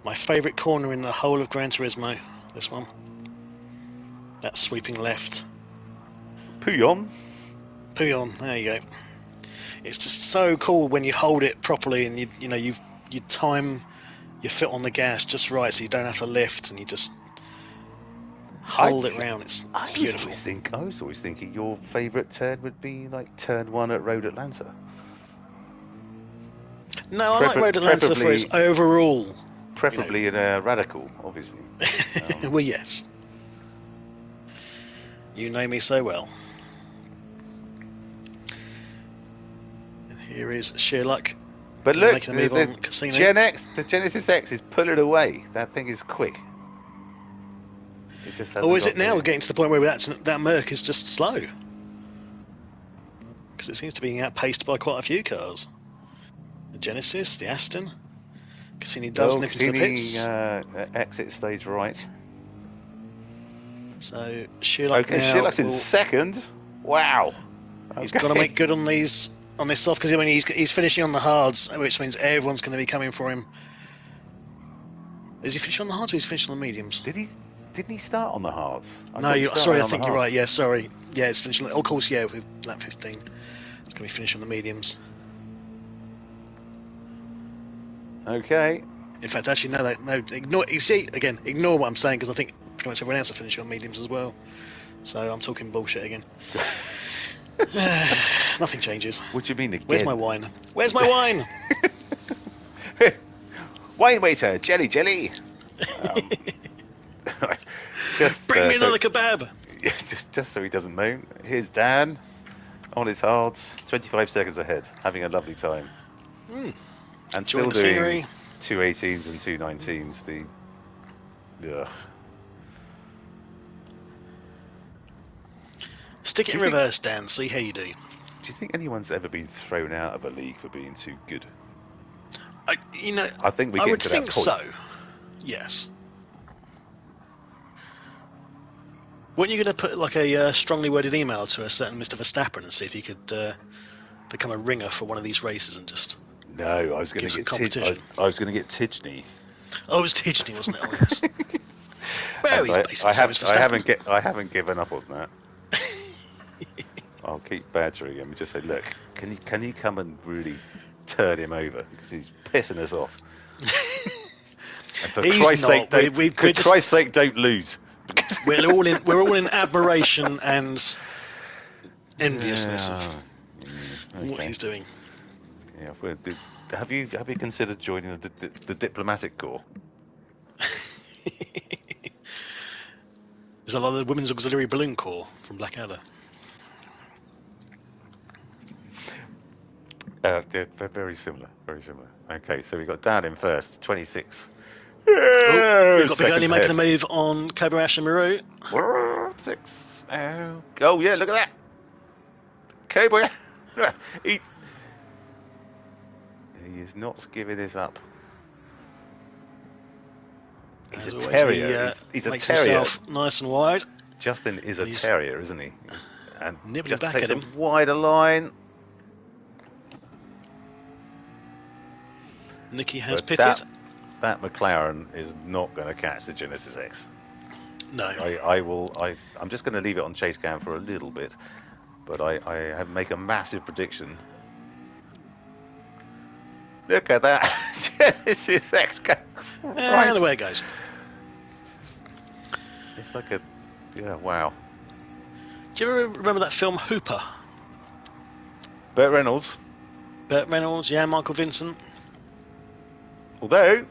My favourite corner in the whole of Gran Turismo. This one. That sweeping left. Pouillon. There you go. It's just so cool when you hold it properly and you time your foot on the gas just right, so you don't have to lift and you just hold it round. It's beautiful. I was always thinking your favourite turn would be like turn 1 at Road Atlanta. No, I like Road Atlanta for its overall. Preferably in a radical, obviously. Well, yes. You know me so well. And here is sheer luck. But look, the GenX, the Genesis X is pulling away. That thing is quick. It's just is it now? We're getting to the point where that Merc is just slow. Because it seems to be being outpaced by quite a few cars. The Genesis, the Aston. Cassini does nip into the pits. Exit stage right. So Sherlock Sherlock's in second. Wow. He's got to make good on this soft, because he's finishing on the hards, which means everyone's going to be coming for him. Is he finishing on the hards or is he finishing on the mediums? Didn't he start on the hards? Sorry, I think you're right. Yeah, sorry. Yeah, it's finishing. Of course, yeah, with lap 15, it's going to be finishing on the mediums. Okay. In fact, actually, no. Ignore. You see, again, ignore what I'm saying, because I think pretty much everyone else are finishing on mediums as well. So I'm talking bullshit again. Nothing changes. What do you mean again? Where's my wine? Where's my wine? Wine waiter, jelly. Just bring me another kebab. Yeah, just so he doesn't moan. Here's Dan on his hards, 25 seconds ahead, having a lovely time. And still doing 218s and 219s. Stick it in reverse, Dan. See how you do. Do you think anyone's ever been thrown out of a league for being too good? I think we get to that point. I would think so. Yes. Weren't you going to put like a strongly worded email to a certain Mr. Verstappen and see if he could become a ringer for one of these races and just? No, I was going to get competition. I was going to get Tidgney. Oh, it was Tidgney, wasn't it? Oh, yes. Well, he's basically I haven't given up on that. I'll keep badgering him and just say, look, can you come and really turn him over, because he's pissing us off. And for Christ's sake, don't lose. We're all in admiration and enviousness of what he's doing. Yeah, have you considered joining the diplomatic corps? There's a lot of the Women's Auxiliary Balloon Corps from Blackadder. They're very similar. Okay, so we've got Dan in first, 26. We've got Big Early making a move on Kobayashi Maru. 6. Oh yeah, look at that. Kobayashi. He is not giving this up. He's a terrier. He's a terrier. Himself nice and wide. Justin is a terrier, isn't he? And nibbling back takes at him. A wider line. Nicky has pitted. That McLaren is not going to catch the Genesis X. No. I'm just going to leave it on chase cam for a little bit, but I make a massive prediction. Look at that. Genesis X. The way it goes. It's like wow. Do you ever remember that film Hooper? Burt Reynolds, yeah, Michael Vincent. Although,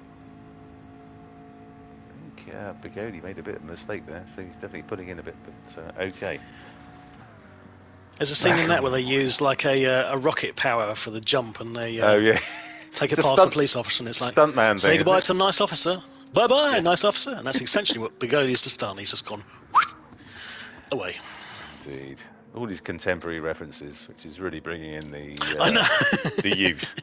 I think Bigodi made a bit of a mistake there, so he's definitely putting in a bit, but okay. There's a scene in that where they use like a rocket power for the jump, and they take it past the police officer, and it's like, stuntman say goodbye to the nice officer. Bye-bye, nice officer. And that's essentially what Bigodi's just done. He's just gone. away. Indeed. All these contemporary references, which is really bringing in the I know. the youth.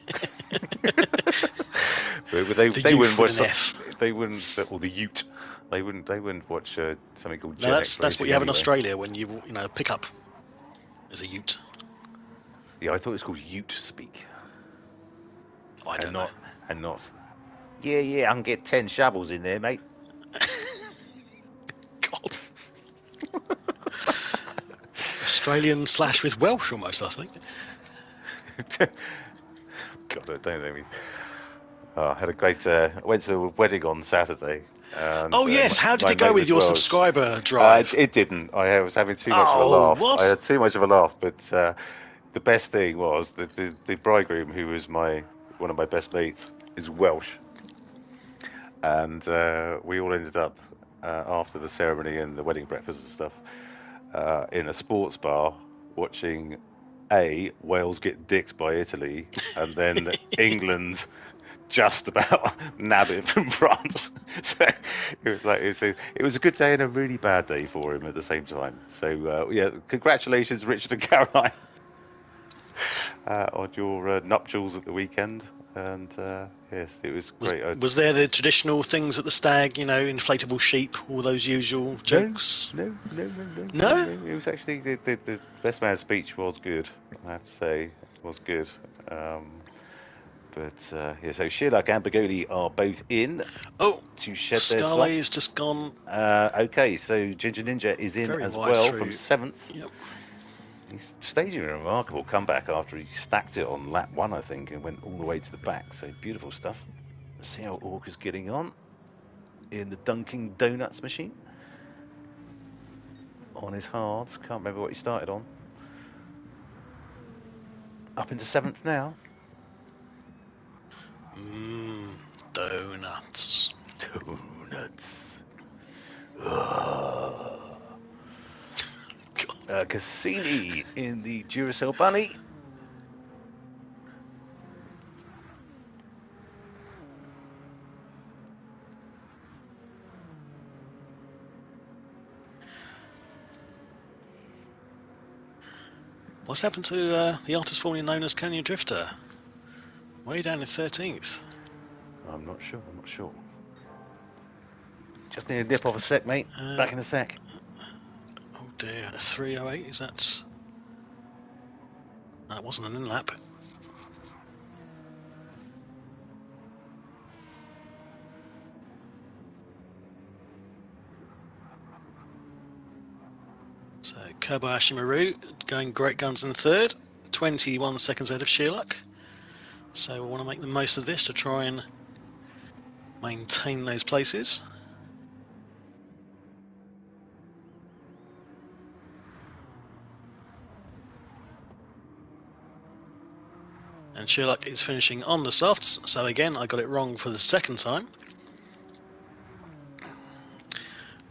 But they wouldn't watch. They wouldn't, or the Ute. They wouldn't watch something called GenX Racing. That's what you have in Australia when you pick up as a Ute. Yeah, I thought it was called Ute speak. Oh, I don't know. And not. Yeah, I can get 10 shovels in there, mate. God. Australian / with Welsh almost, I think. God, I don't know. I had a great. I went to a wedding on Saturday. And, oh yes, how did it go with your subscriber drive? It didn't. I was having too much of a laugh. What? I had too much of a laugh, but the best thing was that the bridegroom, who was one of my best mates, is Welsh, and we all ended up after the ceremony and the wedding breakfast and stuff in a sports bar watching Wales get dicked by Italy, and then England just about nab it from France. So it was a good day and a really bad day for him at the same time. So yeah, congratulations, Richard and Caroline, on your nuptials at the weekend. And yes, it was great. Was there the traditional things at the stag? Inflatable sheep, all those usual jokes? No. It was actually the best man's speech was good. I have to say, it was good. But yeah, so Sherlock and Begoli are both in to shed their slots. Scarlet is just gone. Okay, so Ginger Ninja is in as well from 7th. Yep. He's staging a remarkable comeback after he stacked it on lap 1, I think, and went all the way to the back. So beautiful stuff. Let's see how Orca's getting on in the Dunkin' Donuts machine. On his hards, can't remember what he started on. Up into 7th now. Donuts. Cassini in the Duracell Bunny. What's happened to the artist formerly known as Canyon Drifter? Way down in 13th. I'm not sure. Just need a dip off a sec, mate. Back in a sec. Oh dear, 3:08, is that... That wasn't an in-lap. So Kobayashi Maru going great guns in 3rd, 21 seconds ahead of Sherlock. So we want to make the most of this to try and maintain those places. And Sherlock is finishing on the softs, so again I got it wrong for the 2nd time.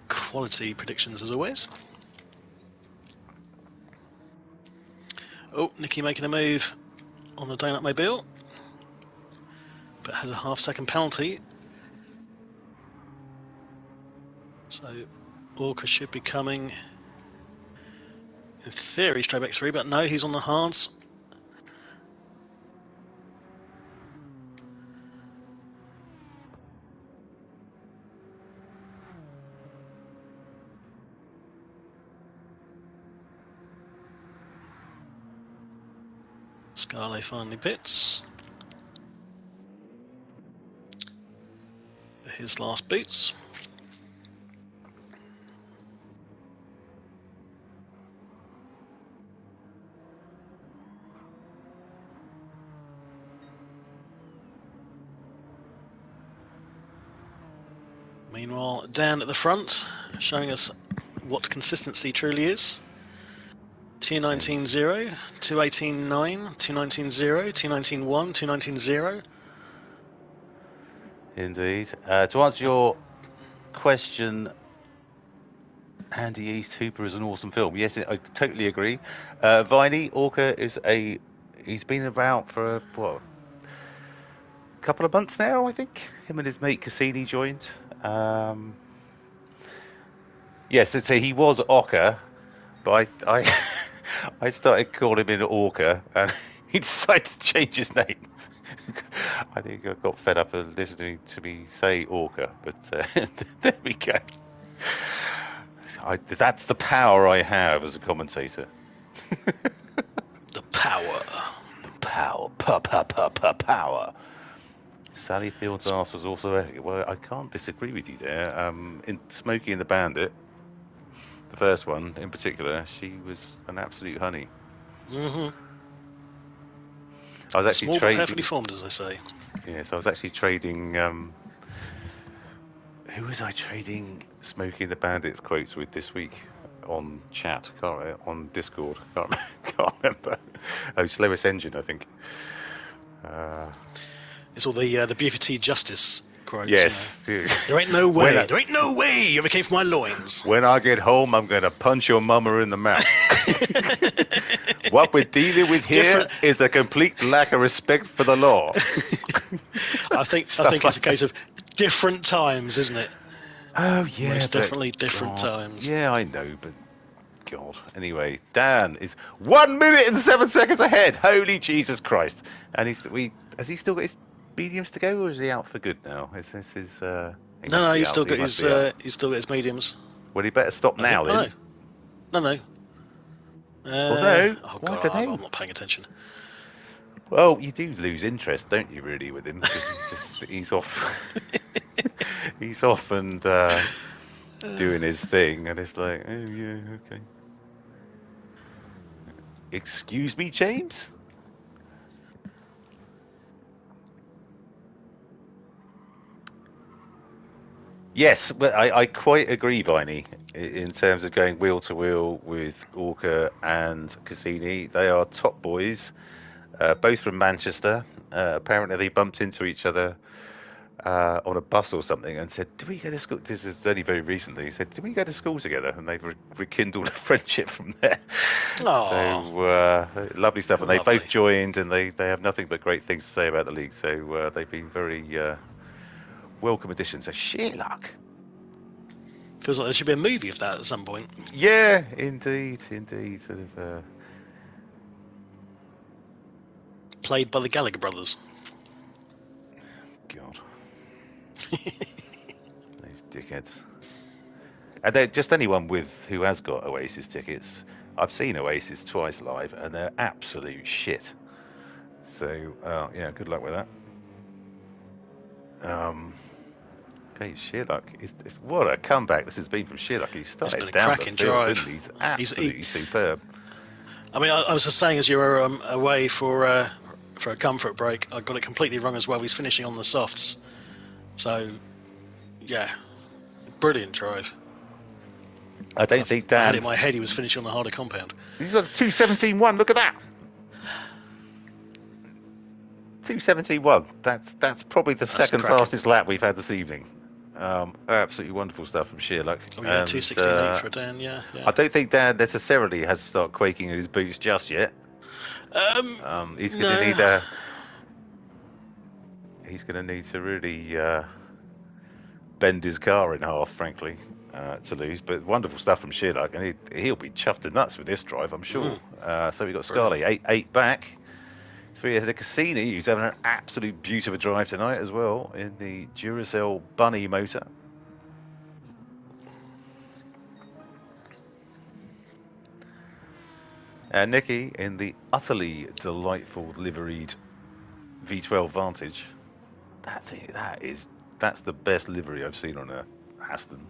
Quality predictions as always. Oh, Nicky making a move on the Donut Mobile, but has a half-second penalty. So Orca should be coming, in theory, straight back 3, but no, he's on the hards. Scarlet finally pits for his last boots. Meanwhile, down at the front, showing us what consistency truly is. 219.0, 218.9, 219.0, 219.1, 219.0. Indeed. To answer your question, Andy East, Hooper is an awesome film. Yes, I totally agree. Viney, Orca he's been about for a couple of months now, I think. Him and his mate Cassini joined. Yes, so he was Orca. But I started calling him Orca, and he decided to change his name. I think I got fed up of listening to me say Orca, but there we go. That's the power I have as a commentator. The power. The power. Sally Field's ass was also... Well, I can't disagree with you there. In Smokey and the Bandit, the first one in particular, she was an absolute honey. Mm-hmm. I was actually small but perfectly formed, as they say. Yes, I was actually trading... who was I trading Smokey and the Bandit's quotes with this week on chat? On Discord. Can't remember. Oh, Slowest Engine, I think. It's all the BFT Justice quotes. Yes. You know. There ain't no way. There ain't no way you ever came from my loins. When I get home, I'm going to punch your mama in the mouth. What we're dealing with here is a complete lack of respect for the law. I think it's a case of different times, isn't it? Oh, yeah. Most definitely different times. Yeah, I know, but God. Anyway, Dan is 1 minute and 7 seconds ahead. Holy Jesus Christ. And has he still got his mediums to go, or is he out for good now? Is this his... No, he's still got his mediums. Well, he better stop now, then. No. No. Oh, God, I'm not paying attention. Well, you do lose interest, don't you, really, with him? Because he's off. He's off and doing his thing, and it's like, oh, yeah, okay. Excuse me, James? Yes, but I quite agree, Viney, in terms of going wheel to wheel with Orca and Cassini. They are top boys, both from Manchester. Apparently they bumped into each other on a bus or something and said, "Do we go to school?" This was only very recently. He said, "Do we go to school together?" And they've rekindled a friendship from there. Aww. So lovely stuff. And they both joined, and they have nothing but great things to say about the league. So they've been very... welcome addition. So sheer luck. Feels like there should be a movie of that at some point. Yeah, indeed. Sort of played by the Gallagher brothers. God. Those dickheads. And they're just anyone who has got Oasis tickets. I've seen Oasis twice live, and they're absolute shit. So yeah, good luck with that. Okay, Sheerluck. What a comeback this has been from Sheerluck. He started down the field, didn't he? He's absolutely superb. I mean, I was just saying, as you were away for a comfort break, I got it completely wrong as well. He's finishing on the softs. So, yeah, brilliant drive. I don't think Dan... I had it in my head he was finishing on the harder compound. He's got 2:17.1. Look at that. 2:17.1. That's probably the second fastest lap we've had this evening. Absolutely wonderful stuff from Sheerluck. Oh yeah, 2:16.8 for Dan. Yeah. I don't think Dan necessarily has to start quaking in his boots just yet. He's going to need He's going to need to really bend his car in half, frankly, to lose. But wonderful stuff from Sheerluck, and he'll be chuffed to nuts with this drive, I'm sure. So we've got Scarlett 8 back. 3 ahead of Cassini, who's having an absolute beauty of a drive tonight as well in the Duracell Bunny motor. And Nicky in the utterly delightful liveried V12 Vantage. That's the best livery I've seen on a Aston.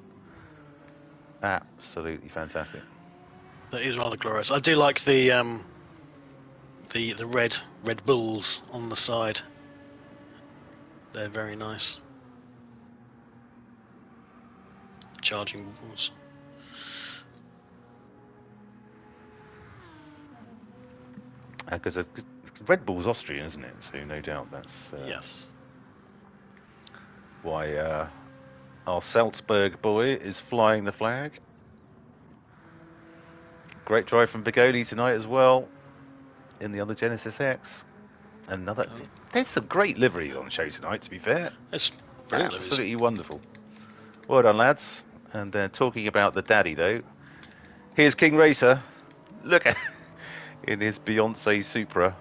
Absolutely fantastic. That is rather glorious. I do like the Red Bulls on the side. They're very nice. Charging balls. Because Red Bull's Austrian, isn't it? So no doubt that's yes. Why our Salzburg boy is flying the flag. Great drive from Bigoli tonight as well in the other Genesis X. There's some great liveries on the show tonight, to be fair. It's brilliant. Absolutely wonderful. Well done, lads. And talking about the daddy, though, Here's King Racer. Look at in his Beyonce Supra.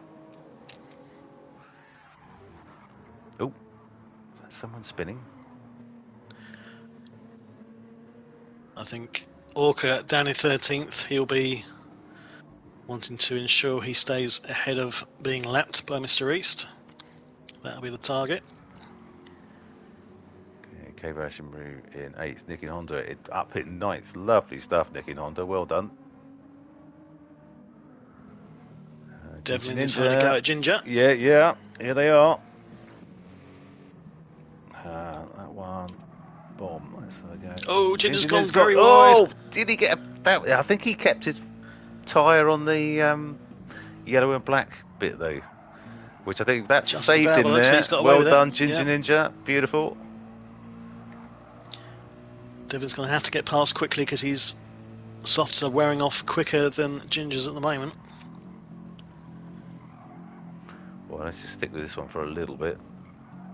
Oh, someone spinning. I think Orca down in 13th. He'll be wanting to ensure he stays ahead of being lapped by Mr. East. That'll be the target. Okay, Kavashimaru in 8th. Nick in Honda up in 9th. Lovely stuff, Nick in Honda. Well done. Devlin is having a go at Ginger. Yeah. Here they are. That one. Bomb. Let's go. Oh, Ginger's gone very wide. Oh, did he get that? I think he kept his tyre on the yellow and black bit though, which I think that's Just saved about, in there. Well done, Ginger Ninja. Beautiful. Devlin's going to have to get past quickly because his softs are wearing off quicker than Ginger's at the moment. Well, let's just stick with this one for a little bit.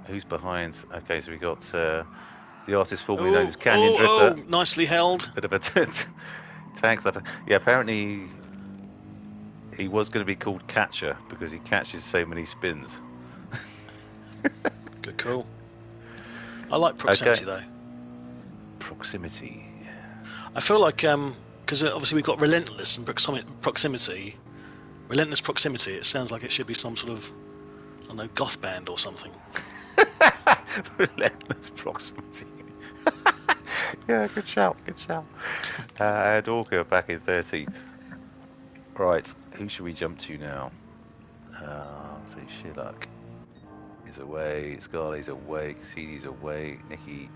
Who's behind? Okay, so we got the artist formerly known as Canyon Drifter. Oh, nicely held. Bit of a tank slapper. Yeah, apparently he was going to be called Catcher because he catches so many spins. Good call. I like proximity though. Proximity. I feel like because obviously we've got relentless and proximity. Relentless proximity. It sounds like it should be some sort of, I don't know, goth band or something. Relentless proximity. Yeah, good shout. And Orca back in 13th. Right, who should we jump to now? So Shilak is away, Scarley's away, Cassini's away, Nikki.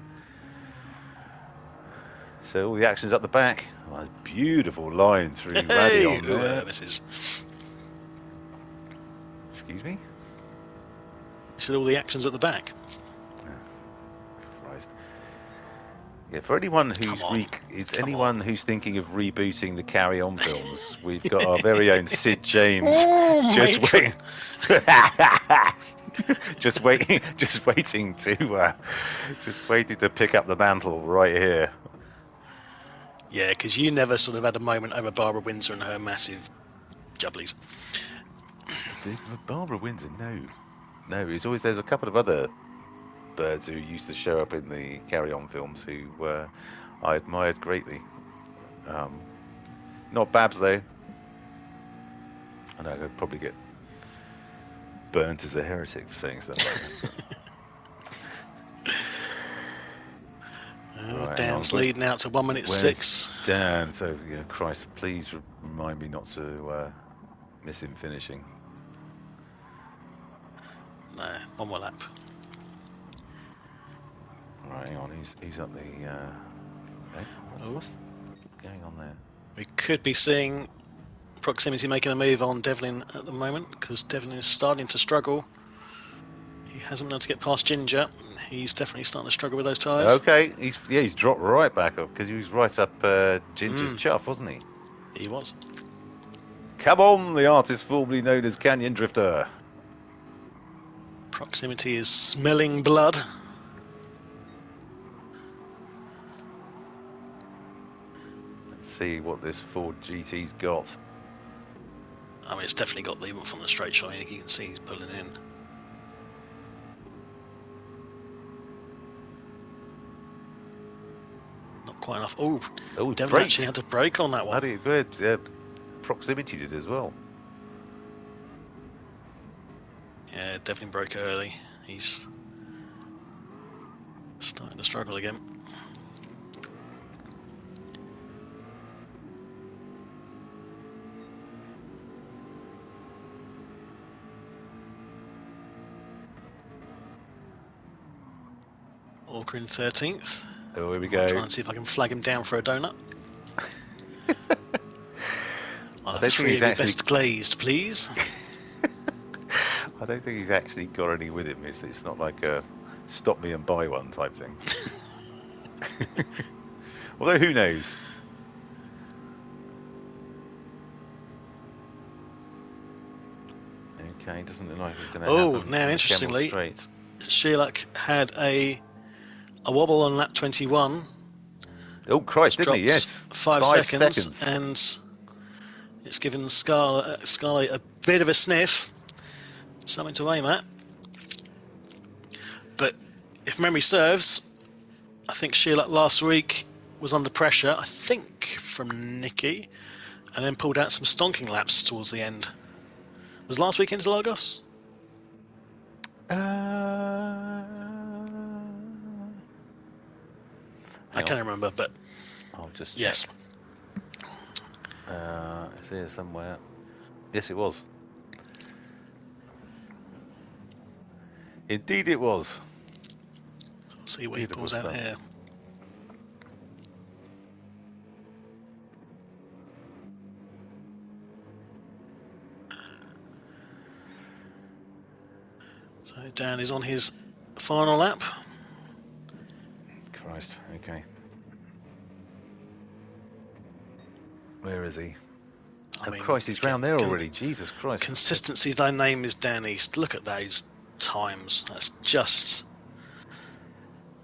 So all the action's up the back. Oh, beautiful line through Radion there. Misses. Excuse me? You said all the action's at the back. Christ. Yeah, for anyone who's thinking of rebooting the Carry On films, we've got our very own Sid James just waiting to pick up the mantle right here. Yeah, because you never sort of had a moment over Barbara Windsor and her massive jubblies. Barbara Windsor, no. It's always there's a couple of other birds who used to show up in the Carry On films who I admired greatly. Not Babs though. I know I'd probably get burnt as a heretic for saying stuff like that. Right, Dan's leading out to 1 minute 6. Dan, so yeah, Christ, please remind me not to miss him finishing. No, one more lap. Right, hang on, he's up the. What's going on there? We could be seeing Proximity making a move on Devlin at the moment because Devlin is starting to struggle. He hasn't been able to get past Ginger. He's definitely starting to struggle with those tyres. Okay, he's dropped right back up because he was right up Ginger's chuff, wasn't he? He was. Come on, the artist formerly known as Canyon Drifter. Proximity is smelling blood. Let's see what this Ford GT's got. I mean, it's definitely got the from the straight shot. You can see he's pulling in. Not quite enough. Oh, Devlin actually had to brake on that one. Proximity did as well. Yeah, Devlin broke early. He's starting to struggle again. Orca in 13th. Oh, here we go. I'll try and see if I can flag him down for a donut. I don't think he's actually best glazed, please. I don't think he's actually got any with him. It's not like a stop me and buy one type thing. Although who knows? Okay, doesn't look like it's going to happen. Now interestingly, Sheilak had a wobble on lap 21. Oh, Christ, didn't he? Yes. 5 seconds. And it's given Scarlett a bit of a sniff. Something to aim at. But if memory serves, I think Sheila last week was under pressure, I think, from Nikki, and then pulled out some stonking laps towards the end. Was last week Interlagos? I can't remember, but I'll just check. Yes. It's here somewhere. Yes, it was. Indeed, it was. I'll see what he pulls out here. So Dan is on his final lap. Christ, okay. Where is he? I mean, Christ, he's round there already. Jesus Christ. Consistency, thy name is Dan East. Look at those times. That's just...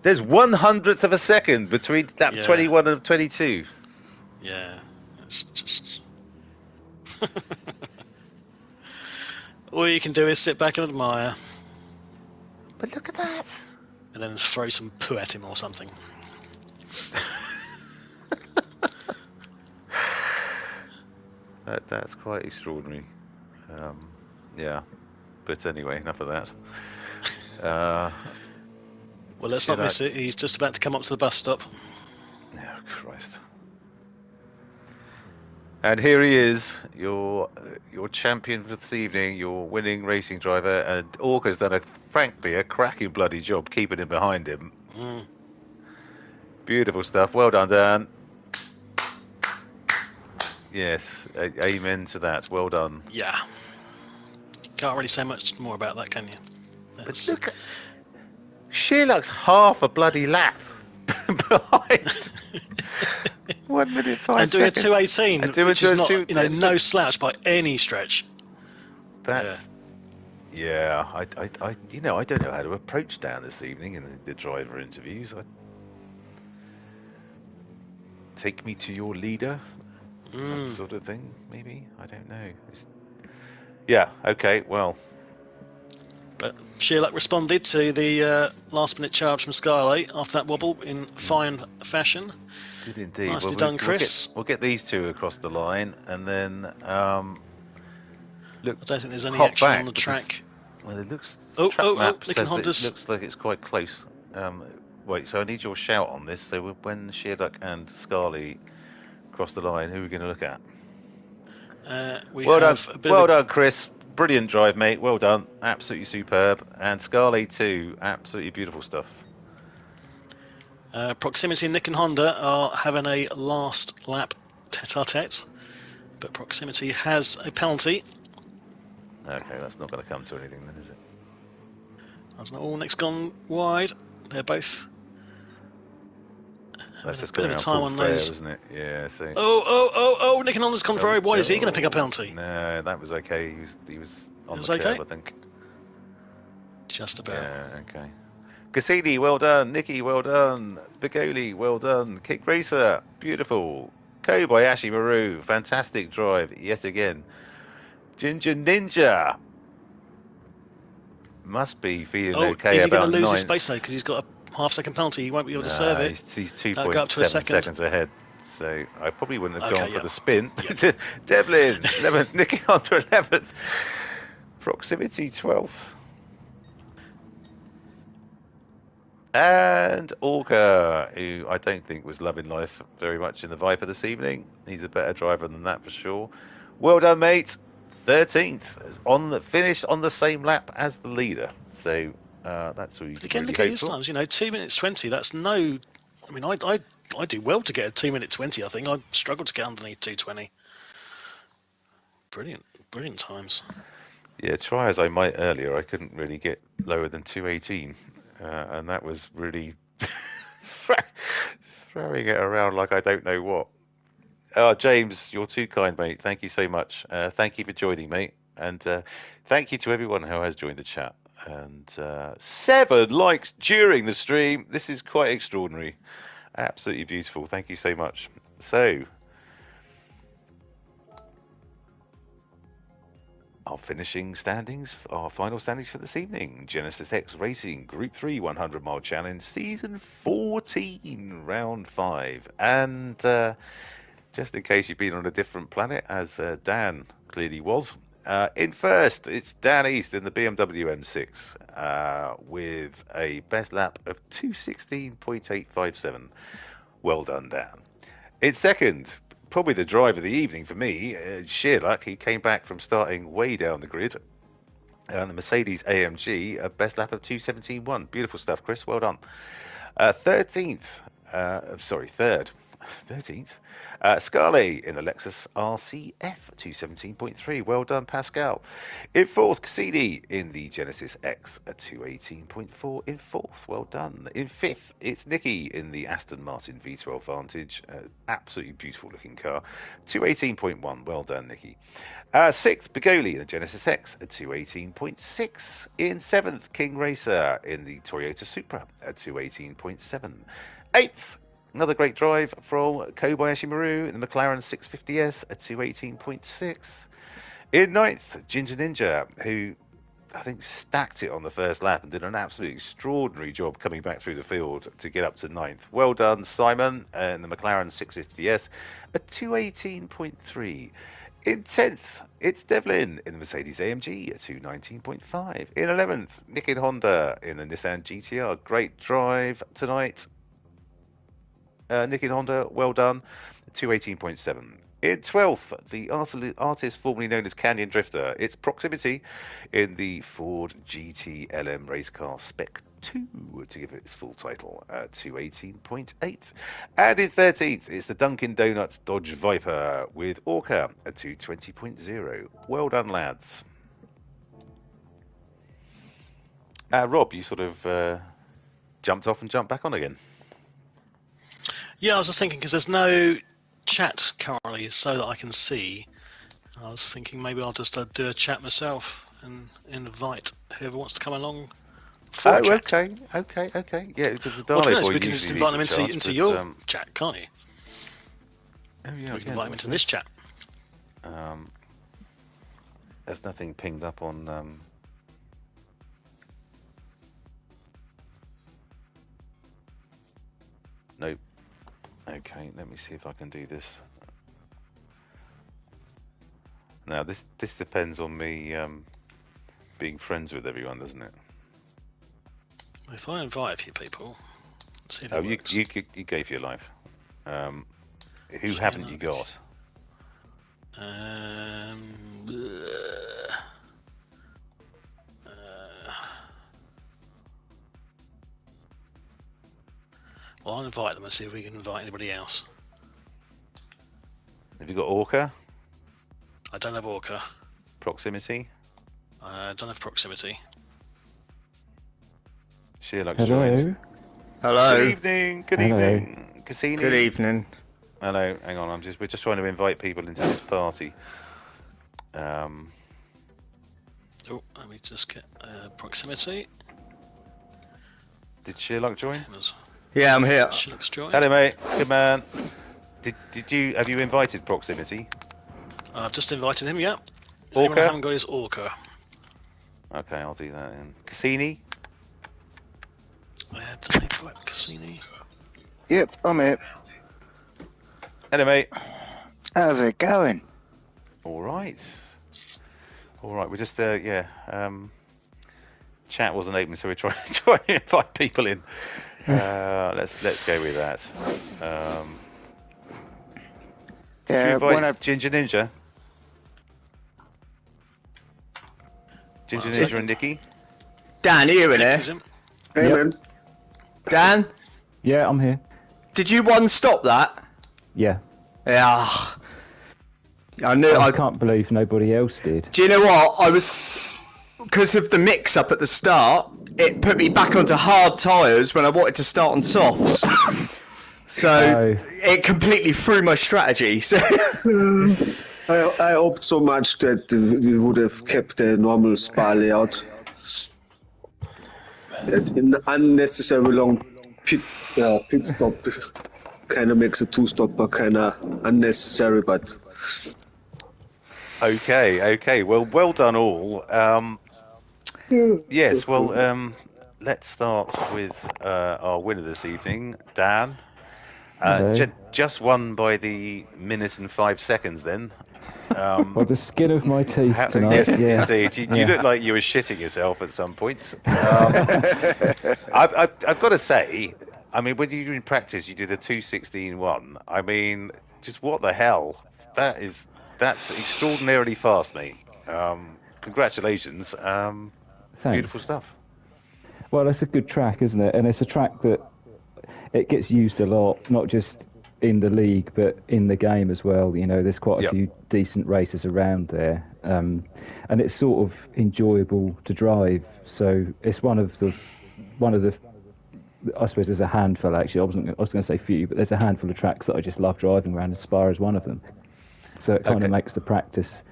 There's 1/100th of a second between lap 21 and 22. Yeah, it's just... All you can do is sit back and admire. But look at that. And then throw some poo at him or something. That's quite extraordinary. Yeah. But anyway, enough of that. Well, let's not miss it. He's just about to come up to the bus stop. Oh, Christ. And here he is, your champion for this evening, your winning racing driver, and Orca's done frankly a cracking bloody job keeping him behind him. Beautiful stuff. Well done, Dan. Yes, amen to that. Well done. Yeah. Can't really say much more about that, can you? But look at... Sherlock's half a bloody lap behind. 1 minute 5 and doing seconds. A 2:18, which is not, no slouch by any stretch. That's... Yeah, I don't know how to approach Dan this evening in the driver interviews. Take me to your leader, that sort of thing, maybe? I don't know. Yeah, okay, well... But Sherlock responded to the last-minute charge from Scarlett after that wobble in fine fashion. Did indeed. Nicely done, Chris. We'll get these two across the line, and then look. I don't think there's any action on the track. Well, it looks. Nick and Honda's. It looks like it's quite close. Wait, so I need your shout on this. So when Sherlock and Scarlett cross the line, who are we going to look at? Well done, Chris. Brilliant drive, mate. Well done. Absolutely superb. And Scarlett too. Absolutely beautiful stuff. Proximity and Nick and Honda are having a last lap tete-a-tete, but Proximity has a penalty. Okay, that's not going to come to anything then, is it? That's not all. Nick's gone wide. They're both that's just a bit of a time on those, isn't it? Yeah. So. Oh! Nick and Honda's gone very wide. Is he going to pick up a penalty? No, that was okay. He was on the curve, I think. Just about. Yeah. Okay. Cassini, well done. Nicky, well done. Bigoli, well done. Kick Racer, beautiful. Kobayashi Maru, fantastic drive yet again. Ginger Ninja must be feeling okay. Is he going to lose his space though? Because he's got a half-second penalty. He won't be able to serve it. He's 2.7 seconds ahead. So I probably wouldn't have gone for the spin. Yeah. Devlin, 11th. Nicky Hunter, 11th. Proximity, 12th. And Orca, who I don't think was loving life very much in the Viper this evening. He's a better driver than that for sure. Well done, mate. 13th, finished on the same lap as the leader. So that's what you again, look at his times. 2 minutes 20. That's no. I mean, I do well to get a 2 minute 20. I think I struggle to get underneath 2:20. Brilliant times. Yeah, try as I might earlier, I couldn't really get lower than 2:18. And that was really throwing it around like I don't know what. Oh, James, you're too kind, mate. Thank you so much. Thank you for joining, mate. And thank you to everyone who has joined the chat. And 7 likes during the stream. This is quite extraordinary. Absolutely beautiful. Thank you so much. So, our finishing standings, our final standings for this evening. GenX Racing Gr-3 100-mile challenge, season 14, round 5. And just in case you've been on a different planet, as Dan clearly was, in first, it's Dan East in the BMW M6 with a best lap of 2:16.857. Well done, Dan. In second, probably the drive of the evening for me, sheer luck. He came back from starting way down the grid. The Mercedes AMG, a best lap of 2:17.1. Beautiful stuff, Chris. Well done. 13th, third. 13th. Scarlett in a Lexus RCF 217.3. Well done, Pascal. In fourth, Cassini in the Genesis X at 218.4. In fourth, well done. In fifth, it's Nikki in the Aston Martin V12 Vantage. Absolutely beautiful looking car. 218.1. Well done, Nikki. Sixth, Bigoli in the Genesis X at 218.6. In seventh, King Racer in the Toyota Supra at 218.7. Eighth, another great drive from Kobayashi Maru in the McLaren 650S at 218.6. In ninth, Ginger Ninja, who I think stacked it on the first lap and did an absolutely extraordinary job coming back through the field to get up to ninth. Well done, Simon, in the McLaren 650S at 218.3. In 10th, it's Devlin in the Mercedes AMG at 219.5. In 11th, Nick in Honda in the Nissan GTR. Great drive tonight. Nick in Honda, well done. 218.7. In 12th, the artist formerly known as Canyon Drifter. It's Proximity in the Ford GT LM race car Spec 2 to give it its full title at 218.8. And in 13th, it's the Dunkin' Donuts Dodge Viper with Orca at 220.0. Well done, lads. Rob, you sort of jumped off and jumped back on again. Yeah, I was just thinking, because there's no chat currently so that I can see. I was thinking maybe I'll just do a chat myself and invite whoever wants to come along for a chat. Okay. Yeah, because the Well, Dalek boy we can just invite them into your chat, can't you? Oh, yeah, we can invite them into this chat. There's nothing pinged up on... Nope. Okay, let me see if I can do this. Now, this depends on me being friends with everyone, doesn't it? If I invite a few people, see if it works. You gave your life. Who haven't you got? Well, I'll invite them and see if we can invite anybody else. Have you got Orca? I don't have Orca. Proximity? I don't have Proximity. Sherlock Hello. joins. Hello. Good evening. Good evening. Cassini. Good evening. Hello. Hang on. We're just trying to invite people into this party. Oh, let me just get Proximity. Did Sherlock join? Yeah, I'm here. Sherlock's joined. Hello, mate. Good man. Have you invited Proximity? I've just invited him. Yeah. Orca? Anyone I haven't got is Orca. Okay, I'll do that then. Cassini? Did I invite Cassini? Yep, I'm here. Hello, mate. How's it going? All right. We're just chat wasn't open, so we're trying to invite people in. Let's go with that. Did you invite Ginger Ninja? Ginger Ninja and Nikki? Dan, are you in here? Hey, man. Dan? Yeah, I'm here. Did you one-stop that? Yeah. Yeah. I can't believe nobody else did. Do you know what? Because of the mix-up at the start, it put me back onto hard tyres when I wanted to start on softs. So it completely threw my strategy. So I hoped so much that we would have kept the normal spa layout. That unnecessary long pit stop kind of makes a two-stopper kind of unnecessary, but... Okay. Well done all. Yes, well, let's start with our winner this evening, Dan. Just won by the minute and 5 seconds then. By the skin of my teeth tonight. Yes, yeah. indeed. You look like you were shitting yourself at some points. I've got to say, I mean, when you do in practice, you did a 2:16.1. I mean, just what the hell? That's extraordinarily fast, mate. Congratulations. Thanks. Beautiful stuff. Well, it's a good track, isn't it? And it's a track that it gets used a lot, not just in the league, but in the game as well. You know, there's quite a few decent races around there, and it's sort of enjoyable to drive. So it's one of the. I suppose there's a handful actually. I was going to say few, but there's a handful of tracks that I just love driving around. And Spa is one of them. So it kind of makes the practice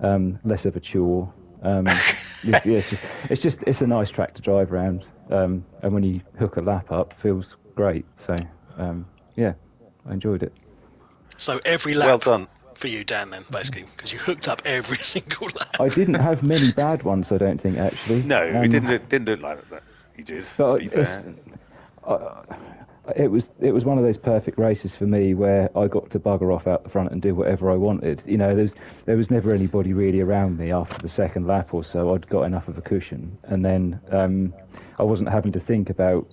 less of a chore. It's a nice track to drive around, and when you hook a lap up, it feels great. So I enjoyed it. So every lap, well done for you, Dan. Then basically, because you hooked up every single lap. I didn't have many bad ones, I don't think actually. No, it didn't look like that. You did. But it was one of those perfect races for me where I got to bugger off out the front and do whatever I wanted. You know, there was never anybody really around me after the second lap or so. I'd got enough of a cushion, and then I wasn't having to think about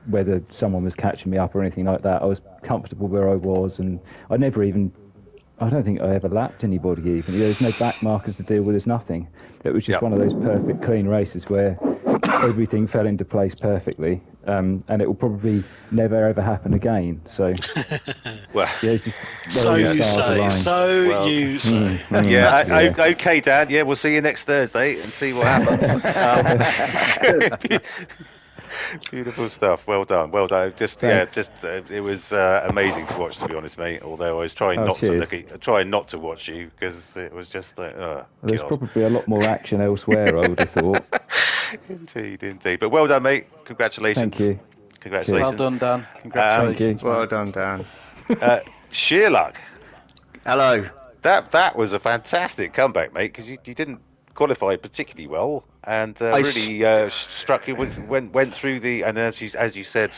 whether someone was catching me up or anything like that. I was comfortable where I was, and I don't think I ever lapped anybody even. You know, there's no back markers to deal with, there's nothing. It was just one of those perfect clean races where everything fell into place perfectly, and it will probably never ever happen again. So, well, you say. Okay, Dad. Yeah, we'll see you next Thursday and see what happens. Beautiful stuff. Well done. It was amazing to watch, to be honest, mate. Although I was trying not to watch you because it was just like, there's probably a lot more action elsewhere, I would have thought. Indeed. But well done, mate. Congratulations. Thank you. Congratulations. Well done, Dan. Congratulations. Well done, Dan. Sheer luck. Hello. That was a fantastic comeback, mate, because you didn't qualify particularly well, and really struck you went through the, and as you said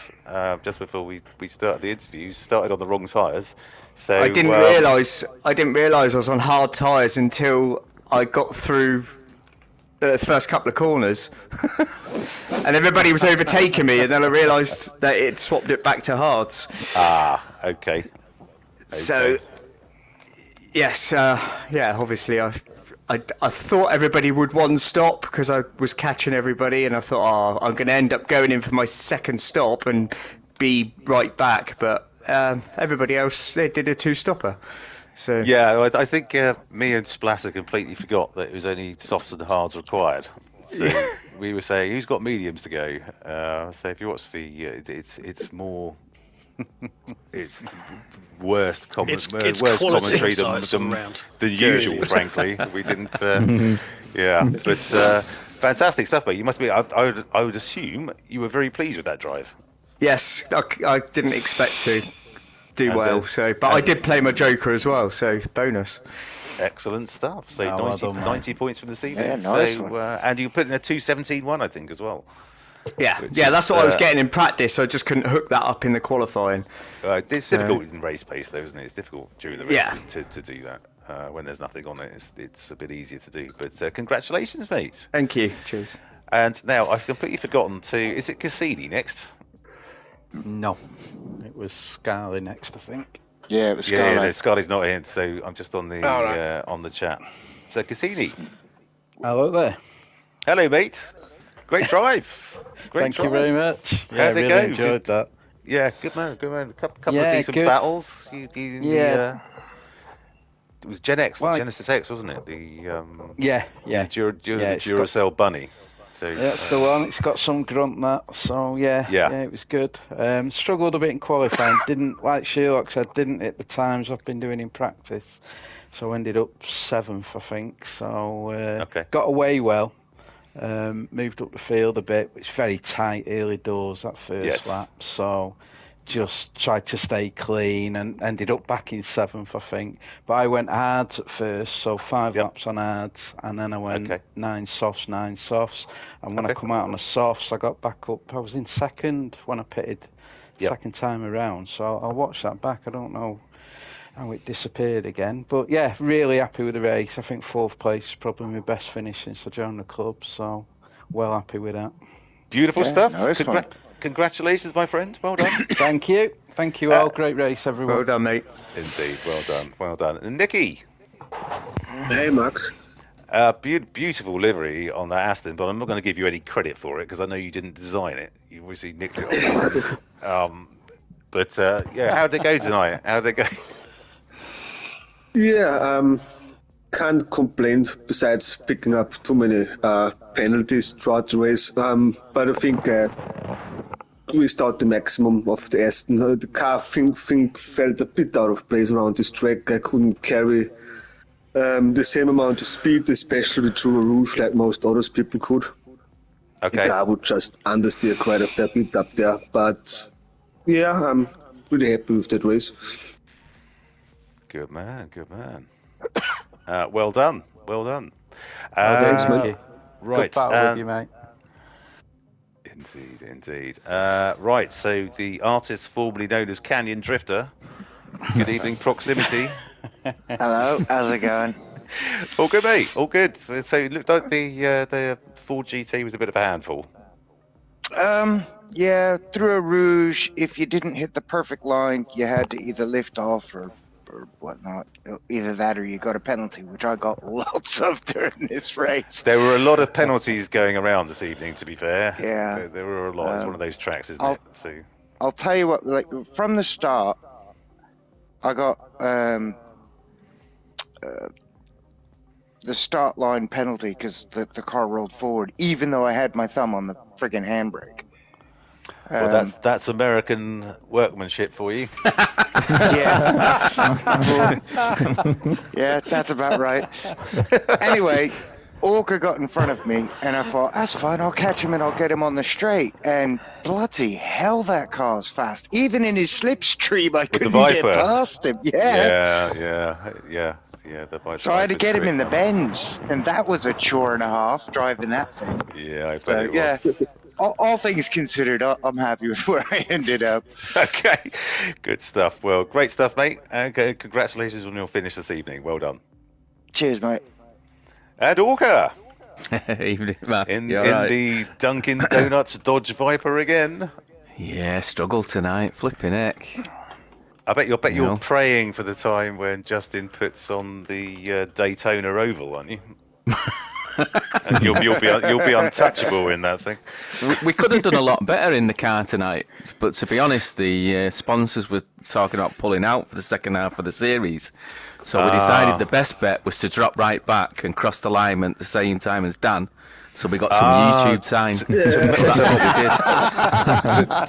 just before we started the interview, started on the wrong tyres. So I didn't realise I was on hard tyres until I got through the first couple of corners, and everybody was overtaking me, and then I realised that it swapped it back to hards. Okay. So yes, obviously I thought everybody would one stop because I was catching everybody, and I thought, I'm going to end up going in for my second stop and be right back. But everybody else, they did a two-stopper. So yeah, I think me and Splatter completely forgot that it was only softs and hards required. So we were saying, who's got mediums to go? So if you watch it's more. It's worst commentary than usual, frankly. We didn't, but fantastic stuff, mate. You must be. I would assume you were very pleased with that drive. Yes, I didn't expect to do well, but I did play my joker as well, so bonus. Excellent stuff. So 90 points from the season. Yeah, nice. And you put in a 2:17.1, I think, as well. Yeah, that's what I was getting in practice, so I just couldn't hook that up in the qualifying. It's difficult in race pace, though, isn't it? It's difficult during the race to do that. When there's nothing on it, it's a bit easier to do. But congratulations, mate. Thank you. Cheers. And now I've completely forgotten is it Cassini next? No, it was Scarlett next, I think. Yeah, it was Scarlett. Yeah, no, Scarlett's not in, so I'm just on the on the chat. So Cassini. Hello there. Hello, mate. Great drive. Thank you very much. Yeah, How'd it really go? enjoyed that. Yeah, good man. A couple of decent battles. It was Genesis X, wasn't it? The Duracell Bunny. So that's the one. It's got some grunt that. So yeah, it was good. Struggled a bit in qualifying. Didn't, like Sherlock said, didn't hit the times I've been doing in practice. So ended up 7th, I think. So got away well. Moved up the field a bit. It's very tight early doors, that first lap. So just tried to stay clean and ended up back in 7th, I think. But I went hards at first, so 5 laps on hards, and then I went 9 softs. And when I come out on the softs, I got back up. I was in 2nd when I pitted second time around. So I'll watch that back. I don't know how it disappeared again. But yeah, really happy with the race. I think 4th place is probably my best finish since I joined the club. So well happy with that. Beautiful stuff. Congratulations, my friend. Well done. Thank you all. Great race, everyone. Well done, mate. Indeed. Well done. And Nicky. Hey, Mark. Beautiful livery on that Aston, but I'm not going to give you any credit for it because I know you didn't design it. You obviously nicked it. But how'd it go tonight? How'd it go? Yeah, can't complain besides picking up too many penalties throughout the race. But I think we start the maximum of the Aston. The car felt a bit out of place around this track. I couldn't carry the same amount of speed, especially through a rouge like most other people could. Okay. The car would just understeer quite a fair bit up there. But yeah, I'm really happy with that race. Good man. Well done. Thanks, mate. Right. Good battle with you, mate. Indeed. Right, so the artist formerly known as Canyon Drifter. Good evening, Proximity. Hello, how's it going? All good, mate. All good. So it looked like the Ford GT was a bit of a handful. Yeah, through a rouge, if you didn't hit the perfect line, you had to either lift off or whatnot. Either that or you got a penalty, which I got lots of during this race. There were a lot of penalties going around this evening, to be fair. Yeah. There were a lot. It's one of those tracks, isn't it? So I'll tell you what, like, from the start, I got the start line penalty because the car rolled forward, even though I had my thumb on the friggin' handbrake. Well, that's American workmanship for you. Yeah. Yeah, that's about right. Anyway, Orca got in front of me, and I thought, that's fine, I'll catch him and I'll get him on the straight. And bloody hell, that car's fast. Even in his slipstream, I couldn't get past him. Yeah. So I had to get him in the bends, and that was a chore and a half, driving that thing. Yeah, I bet it was. Yeah. All things considered, I'm happy with where I ended up. Okay, good stuff. Well, great stuff, mate. Okay, congratulations on your finish this evening. Well done. Cheers, mate. And Orca. Evening, Matt. In the Dunkin' Donuts Dodge Viper again. Yeah, struggle tonight. Flipping heck. I bet you're praying for the time when Justin puts on the Daytona Oval, aren't you? And you'll be untouchable in that thing. We could have done a lot better in the car tonight, but to be honest, the sponsors were talking about pulling out for the second half of the series, so we decided the best bet was to drop right back and cross the line at the same time as Dan. So we got some YouTube time. So that's what we did.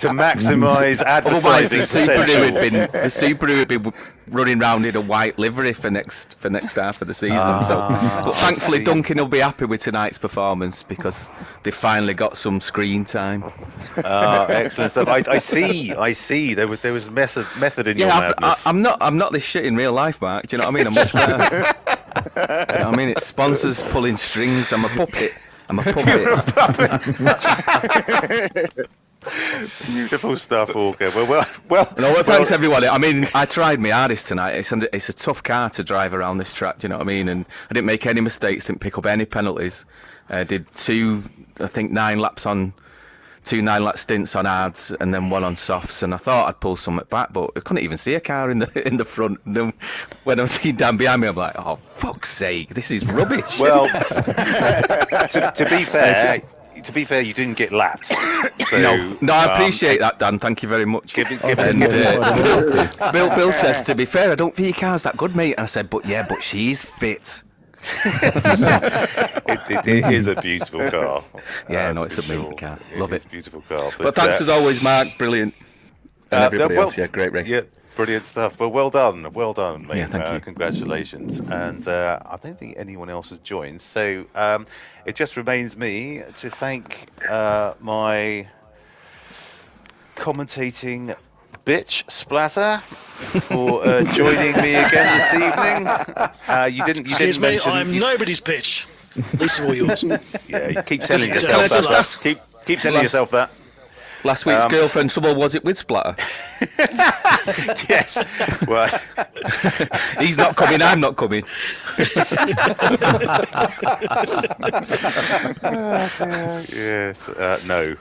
To maximise advertising. Otherwise, the Subaru had been running round in a white livery for next half of the season. But thankfully, Duncan will be happy with tonight's performance because they finally got some screen time. Excellent stuff. I see. There was method in your madness. I'm not this shit in real life, Mark. Do you know what I mean? I'm much better. Do you know what I mean? It's sponsors pulling strings. I'm a puppet. You're a puppet. Beautiful stuff, Orca. Well. Thanks everyone. I mean, I tried my hardest tonight. It's a tough car to drive around this track. Do you know what I mean? And I didn't make any mistakes. Didn't pick up any penalties. Did 9-lap stints on hards and then 1 on softs, and I thought I'd pull something back, but I couldn't even see a car in the front. And then when I was seeing Dan behind me, I'm like, oh fuck's sake, this is rubbish. Well, to be fair, you didn't get lapped. So, no, I appreciate that, Dan. Thank you very much. Bill says, to be fair, I don't think your car's that good, mate. And I said, but she's fit. It is a beautiful car. Yeah, it's a beautiful car. Love it. It's a beautiful car. But thanks as always, Mark. Brilliant. And everybody else, great race. Yeah, Brilliant stuff. Well, well done, mate. Yeah, thank you. Congratulations. And I don't think anyone else has joined, so it just remains me to thank my commentating bitch Splatter for joining me again this evening. You didn't mention. I'm nobody's bitch. Least of all yours. Yeah, you keep telling yourself that. Keep telling yourself that. Last week's girlfriend trouble, was it with Splatter? Yes. Well, he's not coming. I'm not coming. Yes. No.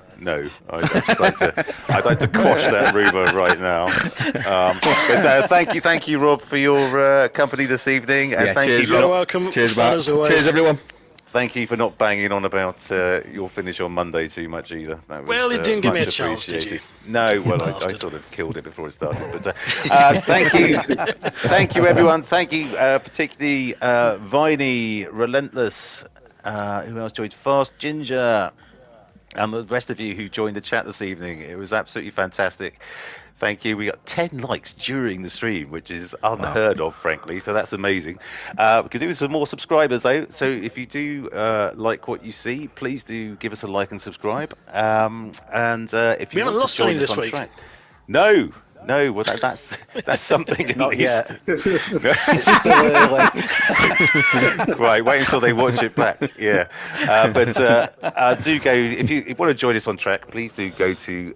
I'd like to quash that rumor right now. But thank you, Rob, for your company this evening. And thank cheers, you. You're welcome. Cheers, Matt. Cheers, everyone. Thank you for not banging on about your finish on Monday too much either. That was, well, it didn't give me a chance, did you? No, well, I sort of killed it before it started. But thank you, everyone. Thank you, particularly Viney, Relentless, who else joined? Fast Ginger, and the rest of you who joined the chat this evening. It was absolutely fantastic. Thank you. We got 10 likes during the stream, which is unheard of, frankly. So that's amazing. We could do with some more subscribers, though. So if you do like what you see, please do give us a like and subscribe. And if you haven't lost any this week. No. Well, that's something. Not yet. Right, wait until they watch it back. Yeah, but do go if you want to join us on track. Please do go to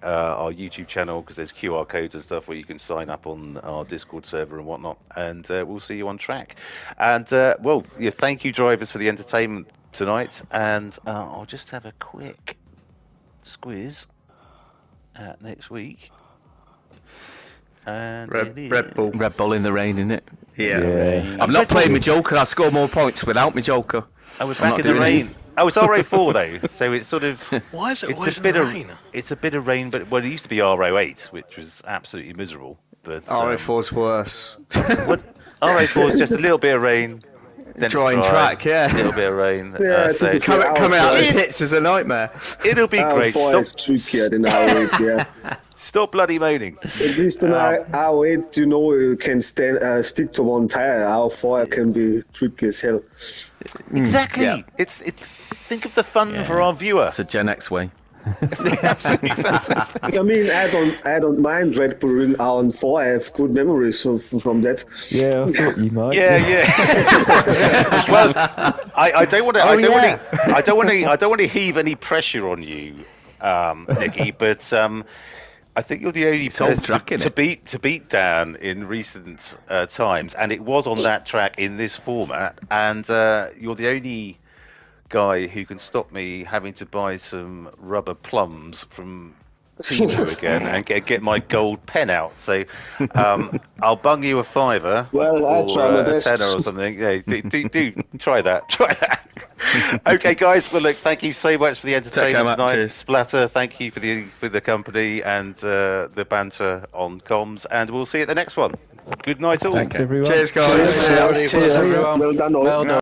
our YouTube channel, because there's QR codes and stuff where you can sign up on our Discord server and whatnot. And we'll see you on track. And thank you, drivers, for the entertainment tonight. And I'll just have a quick squiz next week. And Red Bull in the rain, isn't it? Yeah. I'm not playing my Joker. I score more points without my Joker. I was back in the rain. Oh, it's RO4 though, so it's sort of. Why is it it's always in the rain? It's a bit of rain, but it used to be RO8, which was absolutely miserable. But RO4's worse. RO4 is just a little bit of rain. Then drawing track, yeah. A little bit of rain. Coming out of the pits is a nightmare. It'll be great. RO4 is trickier than RO8, yeah. Stop bloody moaning. At least on RO8, you can stick to one tire. RO4 can be tricky as hell. Exactly. Yeah. It's. Think of the fun for our viewer. It's a GenX way. Absolutely fantastic. I mean, I don't mind Red Bull in R4. I have good memories from that. Yeah, I thought you might. Yeah. Well, I don't want to. I don't want to heave any pressure on you, Nicky. But I think you're the only person to beat Dan in recent times, and it was on that track in this format. And you're the only guy who can stop me having to buy some rubber plums from Timu again and get my gold pen out. So I'll bung you a $5. Well, I'll try my best. A $10 or something. Yeah, do try that. Okay, guys. Well, look, thank you so much for the entertainment tonight. Cheers. Splatter, thank you for the company and the banter on comms, and we'll see you at the next one. Good night, all. Thanks, everyone. Cheers, guys. Cheers, everyone. Well done, all. Well done.